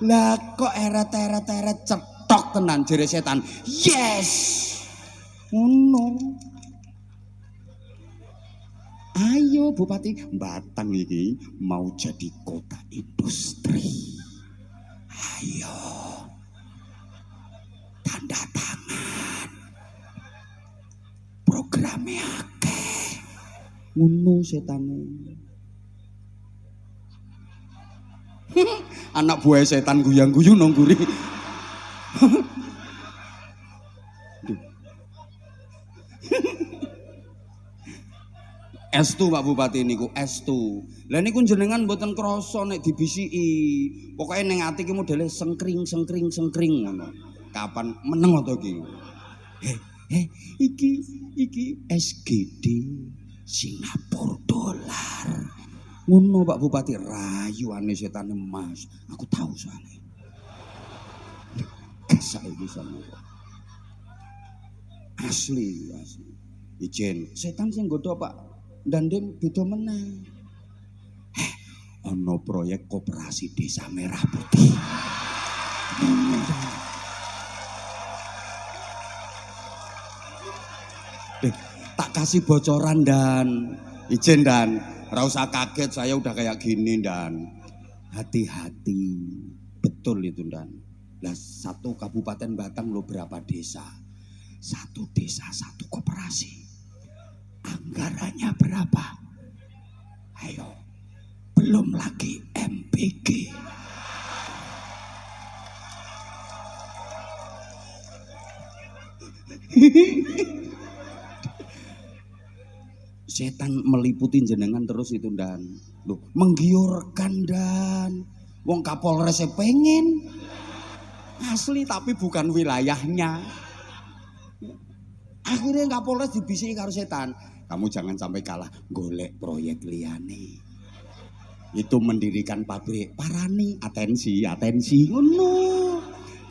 Lah kok eret-eret cetok tenan jere setan. Yes. Ngono. Ayo Bupati, Batang iki mau jadi kota industri. Ayo. Tanda tangan. Programnya akeh. Ngono setane. Anak buah setan guyang-guyu nang guri. Estu Pak Bupati niku estu. Lah niku jenengan mboten krasa nek dibisiki. Pokoke ning ati ki modele sengkring ngono. Kapan meneng to iki? Iki SGD Singapura dolar. Ngono Pak Bupati rayuane setan emas. Aku tahu soalnya. Kesak iki sama. Asli. Ijen, setan sing nggodha Pak Dandim beda meneh. Ono proyek koperasi desa Merah Putih. Tak kasih bocoran dan ijen dan ora usah kaget saya udah kayak gini dan hati-hati betul itu dan. Lah satu kabupaten Batang lo berapa desa? Satu desa satu koperasi. Anggarannya berapa? Ayo, belum lagi MPG. Setan meliputi jenengan terus itu dan loh, menggiurkan dan wong Kapolres pengen asli tapi bukan wilayahnya. Akhirnya Kapolres dibisiki karo setan. Kamu jangan sampai kalah golek proyek liyane. Itu mendirikan pabrik. Parani, atensi. Ngono.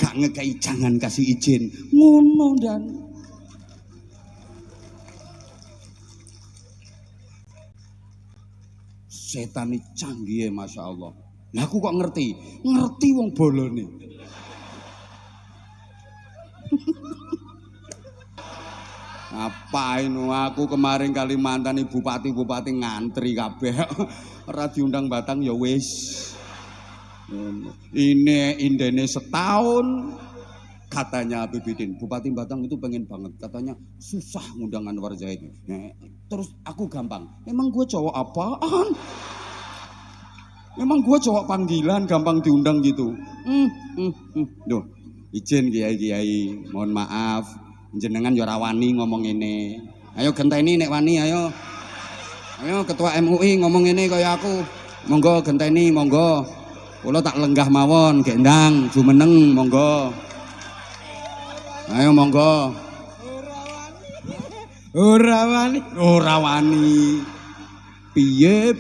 Gak ngekei jangan kasih izin. Ngono dan. Setan ini canggih ya Masya Allah. Nah aku kok ngerti wong bolone. Ngapain aku kemarin Kalimantan bupati ngantri kabeh. Ora diundang Batang ya wis. Ini indene setahun katanya Habibidin. Bupati Batang itu pengen banget katanya susah ngundang Anwar Zaid. Terus aku gampang. Emang gue cowok apaan? Emang gue cowok panggilan gampang diundang gitu. Duh, izin kiai, mohon maaf. Jenengan yo ora wani ngomong ini. Ayo genteni nek wani ayo. Ayo ketua MUI ngomong ini kaya aku. Monggo genteni monggo. Kula tak lenggah mawon gek ndang jumeneng monggo. Ayo monggo. Ora wani. Piye?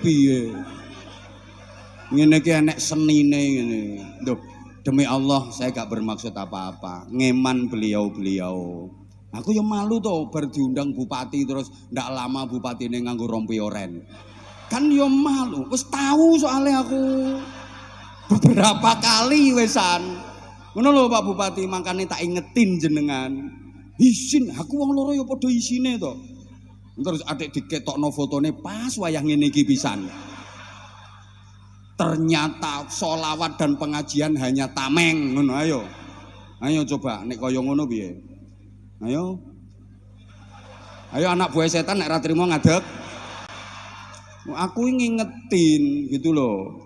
Ngene iki enek senine ngene. Duh, demi Allah saya gak bermaksud apa-apa. Ngeman beliau. Aku yang malu tuh bar diundang bupati terus ndak lama bupati ini nganggo rompi oren. Kan yo malu, wis tahu soalnya aku beberapa kali wesan. Ngono lho Pak Bupati, makane tak ingetin jenengan. Isin, aku wong loro yo padha isine to. Terus adik diketokno fotone pas wayah ngene iki pisan. Ternyata sholawat dan pengajian hanya tameng ngono ayo. Ayo coba nek kaya ngono piye? Ayo. Ayo anak buah setan nek ra trimo ngadeg. Aku ngingetin gitu loh.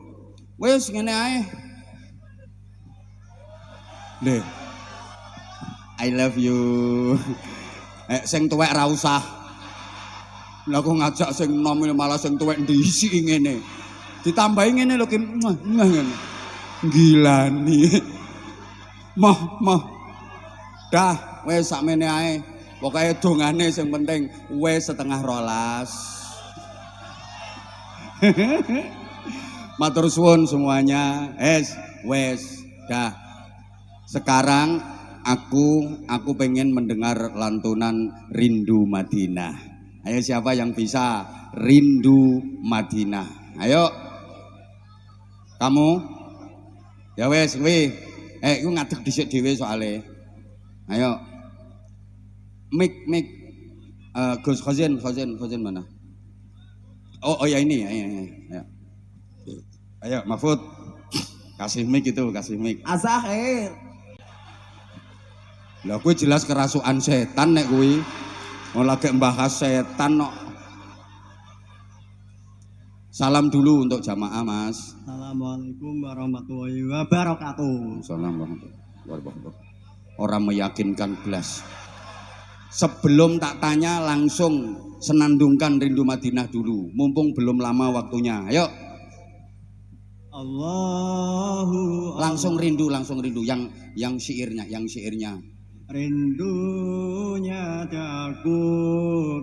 Wes ngene ae. Leh. I love you. Sing tuwek ra usah. Lah aku ngajak sing nom malah sing tuwek ndisi ngene. Ditambahi ngene lho Kim. Ngene. Gilani. Mah. Dah, wes sakmene ae. Pokoke dongane sing penting wes 11:30. Matur suwun semuanya. Wes. Dah. Sekarang aku pengen mendengar lantunan Rindu Madinah. Ayo siapa yang bisa Rindu Madinah? Ayo. Kamu? Ya wes kuwi. Iku ngadeg dhisik dhewe soalé. Ayo. Mik. Gus Khazin mana? Oh ya ini ya. Ayo Mahfud. Kasih mic itu, kasih mic. Azahir. Lah kuwi jelas kerasukan setan nek kuwi. Mau lagi membahas setan kok. Salam dulu untuk jamaah, Mas. Assalamualaikum warahmatullahi wabarakatuh. Assalamualaikum warahmatullahi wabarakatuh. Orang meyakinkan belas. Sebelum tak tanya langsung senandungkan Rindu Madinah dulu. Mumpung belum lama waktunya. Ayo. Langsung rindu yang syairnya. Rindunya daku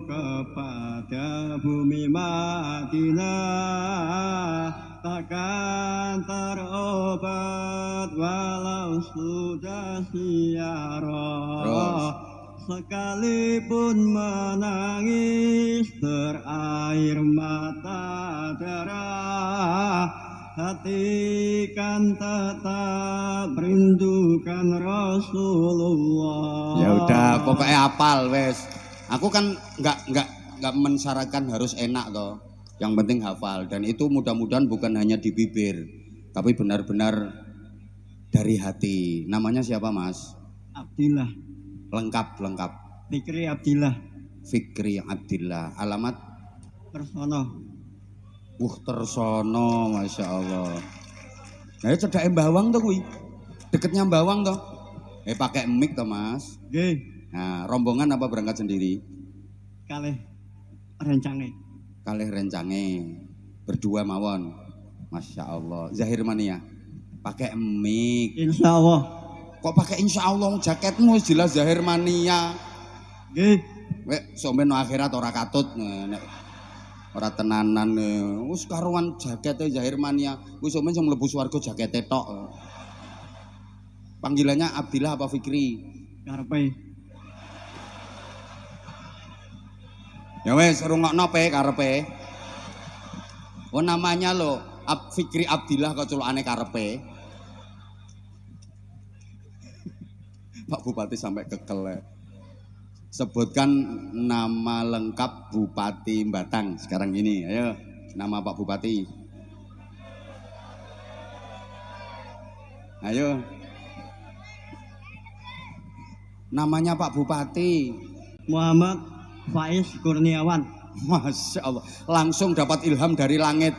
kepada bumi Madinah takkan terobat walau sudah ziarah. Sekalipun menangis berair mata darah, hati kan tetap rindukan Rasulullah. Ya udah, pokoknya apal wes. Aku kan nggak mensyaratkan harus enak toh. Yang penting hafal dan itu mudah-mudahan bukan hanya di bibir, tapi benar-benar dari hati. Namanya siapa, Mas? Abdillah. Lengkap. Fikri Abdillah. Fikri Abdillah. Alamat? Tersono. Tersono, masya Allah. Nah, cedake Mbawang tuh kuwi. Deketnya Mbawang toh. Pakai mic toh, Mas. Nggih. Nah, rombongan apa berangkat sendiri? Kalih rencange. Berdua mawon. Masya Allah. Zahir Mania. Pakai mic. Insya Allah. Kok pakai insya Allah? Jaketmu jelas Zahir Mania. Nggih. Sampeyan akhirat ora katut. Ora tenanan wis karuan jakete Zahir Mania wis sampeyan sing mlebu swarga jakete tok. Panggilannya Abdillah apa Fikri? Karepe. Ya wis rungokno pe karepe. Oh namanya lo Fikri Abdillah kok culukane karepe. Pak Bupati sampai kekel. Sebutkan nama lengkap Bupati Batang sekarang ini. Ayo, nama Pak Bupati. Ayo. Namanya Pak Bupati. Muhammad Faiz Kurniawan. Masya Allah, langsung dapat ilham dari langit.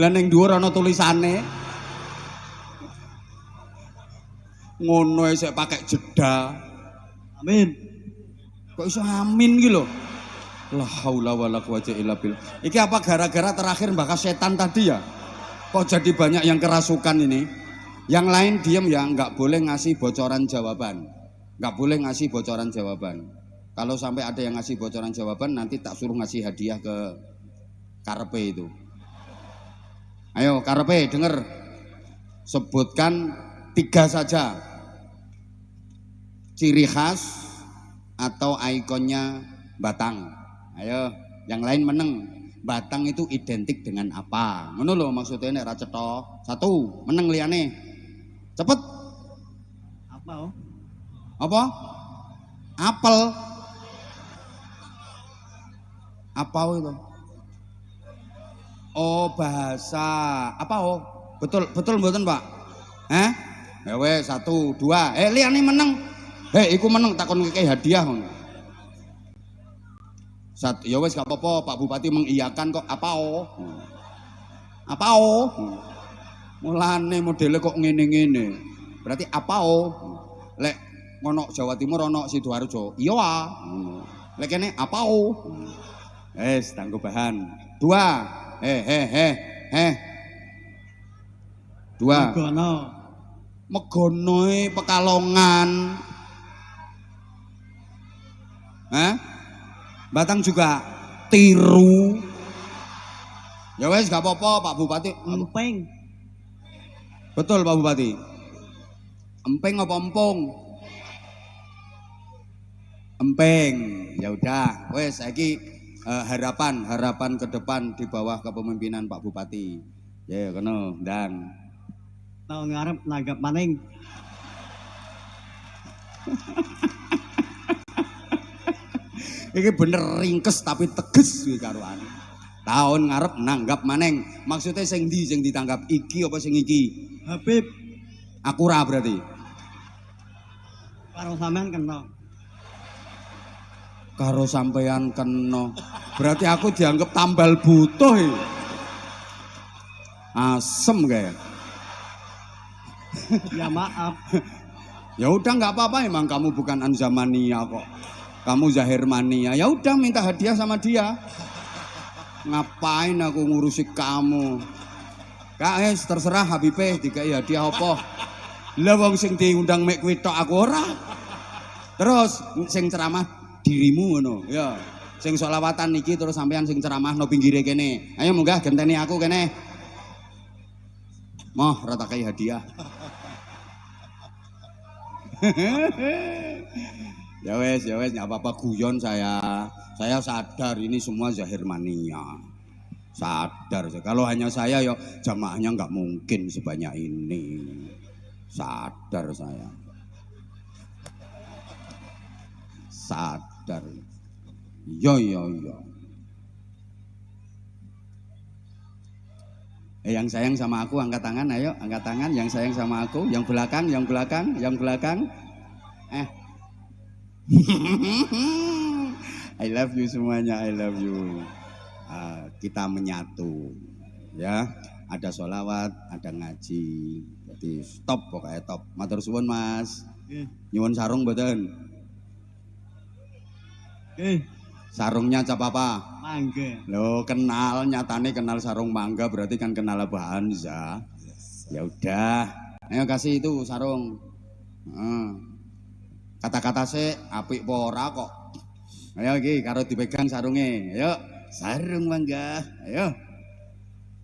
Lah ning dhuwur ana tulisane. Ngono sik pakai jeda. Amin. Kok iso amin iki lho. La haula wala quwata illa billah. Iki apa gara-gara terakhir bahas setan tadi ya? Kok jadi banyak yang kerasukan ini? Yang lain diem ya, nggak boleh ngasih bocoran jawaban. Nggak boleh ngasih bocoran jawaban. Kalau sampai ada yang ngasih bocoran jawaban, nanti tak suruh ngasih hadiah ke karepe itu. Ayo karepe denger. Sebutkan 3 saja ciri khas atau ikonnya Batang. Ayo, yang lain meneng. Batang itu identik dengan apa? Ngono lho maksudnya nek ra cetha. 1, meneng liyane. Cepet. Apa? Apa? Apel. Apa itu? Oh, bahasa. Apa oh? Betul mboten, Pak? Ya wes 1, 2. Liyane meneng. Iku meneng takon ngekei hadiah ngono. Ya wes gak apa-apa, Pak Bupati mengiyakan kok. Apao? Mulane modele kok ngene-ngene. Berarti apao? Lek ngono Jawa Timur ono Sidoarjo. Iya ah. Lek kene apao? Wes tanggo bahan. 2. 2. Megono. Megonoe Pekalongan. Batang juga tiru. Ya wes gak apa-apa Pak Bupati. Emping. Betul Pak Bupati. Emping apa empung? Emping. Ya udah, wes saiki harapan ke depan di bawah kepemimpinan Pak Bupati. Ya kono, dan Tahun ngarep nanggap maning. Iki bener ringkes tapi teges kuwi karoane. Tahun ngarep nanggap maneng. Maksudnya sing ndi sing ditanggap iki apa sing iki? Habib. Aku ra berarti. Karo sampean kena. Karo sampean kena. Berarti aku dianggap tambal butuh ya. Asem kayak. Ya maaf. Ya udah nggak apa-apa, emang kamu bukan Anzamania kok. Kamu Zahirmania. Ya udah minta hadiah sama dia. Ngapain aku ngurusi kamu? Kak terserah Habibe dikai hadiah apa. Lah wong sing diundang mek kuwi tok aku ora. Terus sing ceramah dirimu ngono. Ya. Sing sholawatan niki terus sampean sing ceramah no pinggire kene. Ayo munggah genteni aku kene. Moh rata kai hadiah. Ya wes nggak apa-apa guyon saya. Saya sadar ini semua Zahirmania. Sadar. Kalau hanya saya ya jamaahnya nggak mungkin sebanyak ini. Sadar saya. Sadar. Yo. Yang sayang sama aku angkat tangan, ayo angkat tangan. Yang sayang sama aku, yang belakang. I love you semuanya, I love you. Kita menyatu, ya. Ada sholawat, ada ngaji. Jadi stop pokoknya top. Matur suwun Mas. Nyuwun sarung mboten? Sarungnya cap apa? Mangga. Lo kenal, nyatane kenal sarung mangga berarti kan kenal Abah Hamzah. Ya udah, ayo kasih itu sarung. Kata-kata sih apik pora kok. Ayo iki karo dipegang sarunge. Ayo, sarung mangga. Ayo.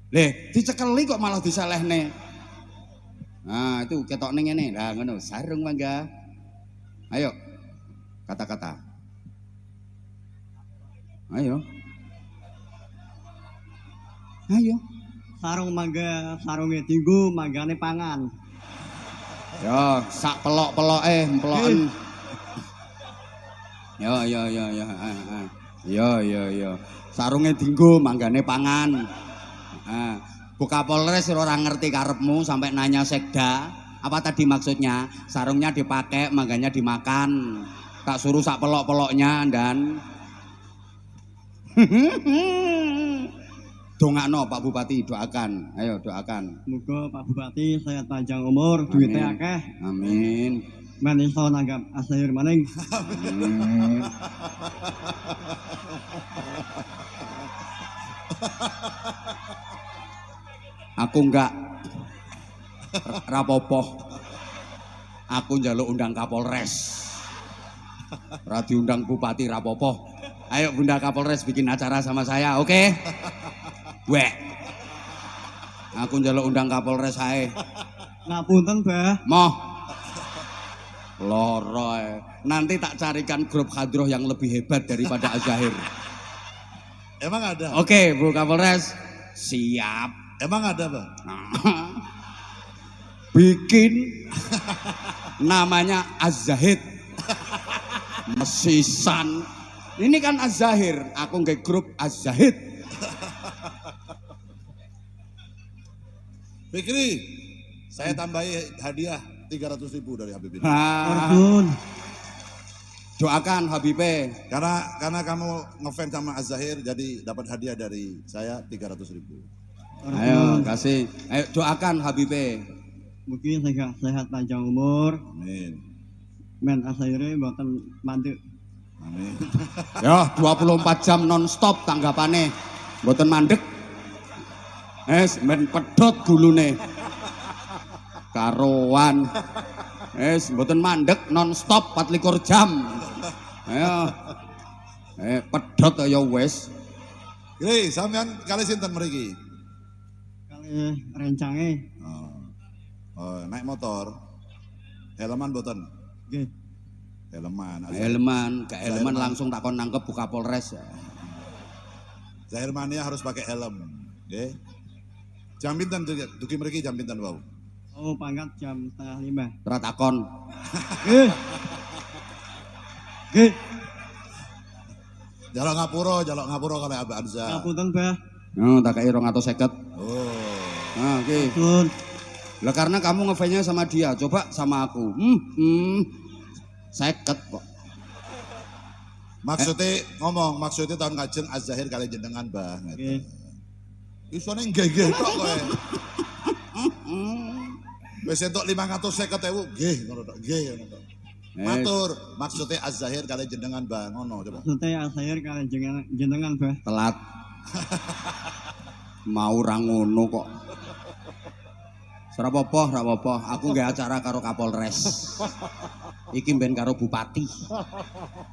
Leh, dicekeli kok malah diselehne. Nah, itu ketok ning ngene. Lah ngono, sarung mangga. Ayo. Kata-kata. Ayo. Sarung mangga, sarunge dinggo, manggane pangan. Ya, sak pelok-peloke, peloken. Yo. Sarunge dinggo, manggane pangan. Bu Kapolres ora ngerti karepmu sampai nanya sekda. Apa tadi maksudnya? Sarungnya dipakai, mangganya dimakan. Tak suruh sak pelok-peloknya dan dongakno Pak Bupati, doakan. Ayo doakan. Muga Pak Bupati sehat panjang umur, duitnya akeh. Amin. Men iso nanggap asahir maning. Amin. Aku enggak rapopo. Aku njaluk undang Kapolres. Ora diundang Bupati rapopo. Ayo Bunda Kapolres bikin acara sama saya, oke? Weh. Aku njaluk undang Kapolres ae. Ngapunten, Bah. Moh. Loro. Nanti tak carikan grup hadroh yang lebih hebat daripada Azahir. Emang ada? Oke, Bu Kapolres. Siap. Emang ada, Bang? Bikin namanya Az-Zahid. Mesisan. Ini kan Az-Zahir, aku nge grup Az-Zahid. Fikri, saya tambahi hadiah. 300.000 dari Habib ini. Orsun. Doakan Habibe. Karena kamu ngefans sama Az-Zahir, jadi dapat hadiah dari saya 300.000. Ayo kasih. Ayo doakan Habibe. Mungkin sehat panjang umur. Amin. Men akhirnya bahkan mandek. Amin. Ya 24 jam non-stop tanggapane. Mboten mandek. Men pedhot gulune. Karoan. Mboten mandek non-stop 24 jam. Ayo. Pedhot ya wis. Gini, sampean kali sinten mriki? Kali rencangnya. Naik motor. Helman mboten? Oke. Helman. Helman langsung takon nangkep buka Polres. Zahir Mania harus pakai helm, nggih. Jam pinten dugi mriki jam pinten wau? Oh, pangkat jam 4:30. Ora takon. Oke. Jaluk ngapura kalau Abah Anza. Ngapunten, Bah. Tak kei 250. Oh. Nah, oke. Orsun. Lah karena kamu ngefansnya sama dia, coba sama aku. 50 kok. Maksudnya tahun kajeng Az-Zahir kali jenengan, Bah. Oke. Isone nggih-nggih tok kowe. Wis entuk 550.000 nggih ngono tok, nggih ngono tok. Matur, maksudnya Az-Zahir kali jenengan, Bah, ngono coba. Maksudnya akhir kali jenengan, Bah. Telat. Mau ra ngono kok. Rapopo, aku nggak acara karo Kapolres. Iki ben karo Bupati.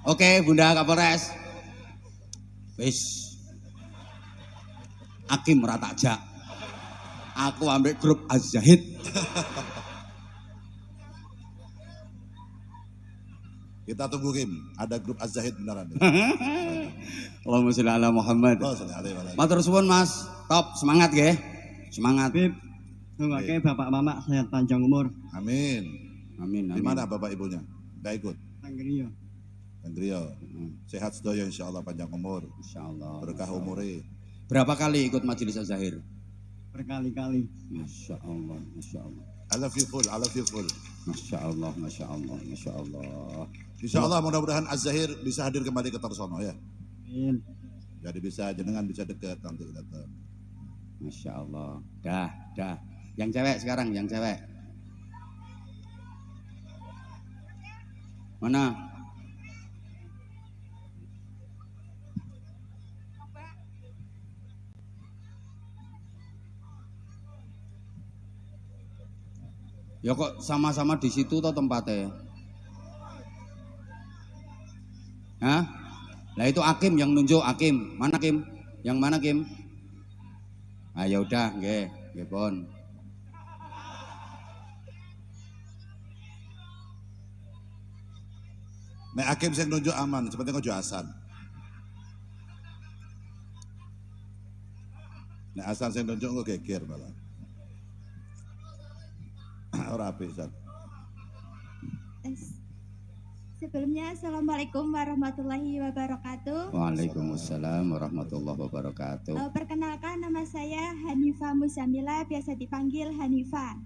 Oke, Bunda Kapolres. Wis. Hakim rata jak. Aku ambil grup Az-Zahid. Kita tunggu Kim, ada grup Az-Zahid beneran. Allahumma sholli ala Muhammad. Matur suwun Mas. Top, semangat nggih. Semangat. Bib. Semoga bapak mama sehat panjang umur. Amin. Amin. Di mana bapak ibunya? Gak ikut. Tanggrio. Tangrio. Sehat sedaya insyaallah panjang umur. Insyaallah. Berkah umure. Berapa kali ikut majelis Az-Zahir? Berkali-kali. Masya Allah, Masya Allah. I love you full. Masya Allah, Masya Allah, Masya Allah. Insyaallah mudah-mudahan Az-Zahir bisa hadir kembali ke Tarsono ya. Amin. Jadi jenengan bisa dekat nanti datang. Masya Allah. Dah. Yang cewek sekarang, yang cewek. Mana? Ya kok sama-sama di situ toh tempatnya? Hah? Lah itu Hakim yang nunjuk Hakim. Mana Kim? Yang mana Kim? Ah ya udah, nggih pun. Nek Hakim sing nunjuk aman, seperti ojo Hasan. Nek Hasan sing nunjuk engko geger malah. Ora apik, San. Sebelumnya, Assalamualaikum warahmatullahi wabarakatuh. Waalaikumsalam warahmatullahi wabarakatuh. Perkenalkan, nama saya Hanifah Musamila, biasa dipanggil Hanifah.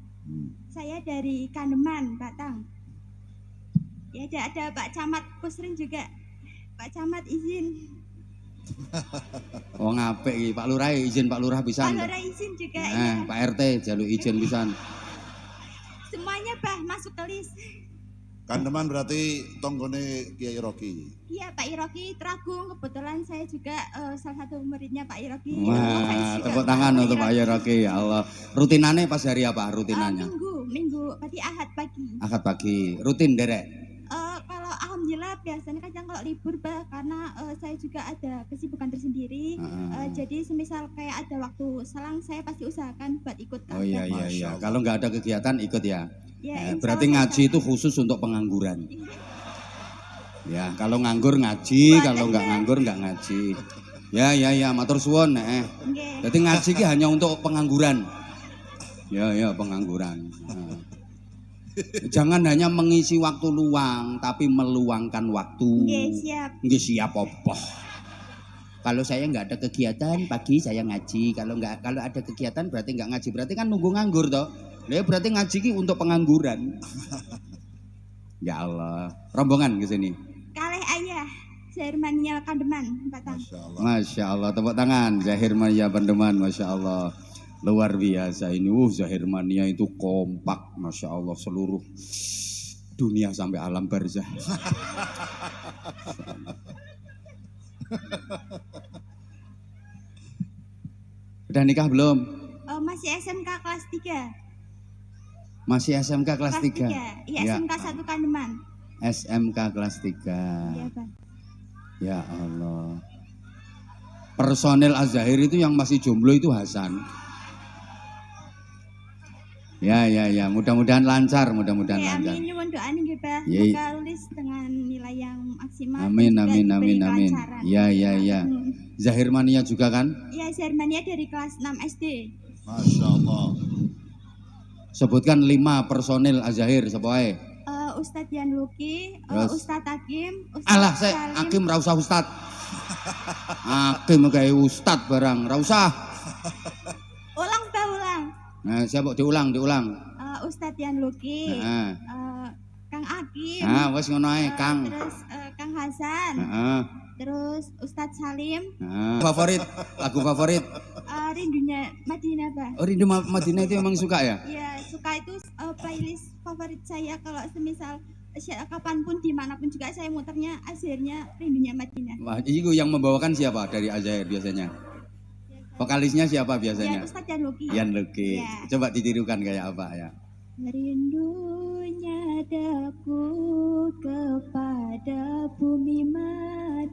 Saya dari Kaneman, Batang. Ya, ada Pak Camat Kusrin juga. Pak Camat izin. Oh ngapik iki, Pak Lurah izin Pak Lurah pisan. Pak Lurah izin juga. Ya. Pak RT jaluk izin pisan. Semuanya Bah masuk ke list. Kandeman berarti tonggone Kiai Roki. Iya Pak Iroki Tragung, kebetulan saya juga salah satu muridnya Pak Iroki. Wah, tepuk tangan untuk Pak Iroki, ya Allah. Rutinannya pas hari apa rutinannya? Minggu, berarti Ahad pagi. Ahad pagi, rutin derek? Kalau alhamdulillah biasanya kadang kalau libur Bah, karena saya juga ada kesibukan tersendiri. Jadi semisal kayak ada waktu selang saya pasti usahakan buat ikut. Oh iya. Kalau nggak ada kegiatan ikut ya. Ya, berarti ngaji itu khusus untuk pengangguran. Ya, kalau nganggur ngaji, kalau nggak nganggur nggak ngaji. Ya, matur suwun nek. Jadi ngaji ki hanya untuk pengangguran. Ya, pengangguran. Jangan hanya mengisi waktu luang, tapi meluangkan waktu. Nggih, siap. Nggih siap apa? Kalau saya nggak ada kegiatan pagi saya ngaji. Kalau ada kegiatan berarti nggak ngaji. Berarti kan nunggu nganggur toh. Berarti ngaji ki untuk pengangguran. Ya Allah. Rombongan ke sini. Kalih ayah Zahirmania Kandeman Batang. Masya Allah. Masya Allah, tepuk tangan. Zahirmania Pandeman, Masya Allah. Luar biasa ini. Zahirmania itu kompak, Masya Allah, seluruh dunia sampai alam barzah. Udah nikah belum? Oh, masih SMK kelas 3. Masih SMK kelas 3? Iya, SMK 1 Kandeman. SMK kelas 3. Iya, Bang. Ya Allah. Personel Az-Zahir itu yang masih jomblo itu Hasan. Ya. Mudah-mudahan lancar, mudah-mudahan Ya, lancar. amin, nyuwun doa nih, Pak. Ya. Semoga lulus dengan nilai yang maksimal. Amin, dan juga amin, diberi amin, amin. kelancaran. Ya. Zahirmania juga kan? Iya, Zahirmania dari kelas 6 SD. Masya Allah. Sebutkan 5 personil Az-Zahir sapa wae. Ustadz Yan Luki, Terus? Ustadz Hakim, Ustadz Alah, saya Salim. Hakim ra usah Ustad. Hakim kayak Ustad barang, ra usah. Ulang, Pak, ulang. Nah, siapa diulang. Ustadz Yan Luki, Heeh. Kang Hakim, Nah, wes ngono ae, Kang. terus Kang Hasan, Heeh. terus Ustadz Salim, Favorit, lagu favorit. Rindunya Madinah, Pak. Oh, Rindu Madinah itu emang suka ya? Iya, suka itu playlist favorit saya kalau semisal kapanpun dimanapun juga saya muternya akhirnya Rindunya Madinah. Wah, itu yang membawakan siapa dari Az-Zahir biasanya? Vokalisnya siapa Ya, biasanya? Ustadz Yan Luki. Yan Luki. Ya. Coba ditirukan kayak apa ya? Rindunya daku kepada bumi Madinah.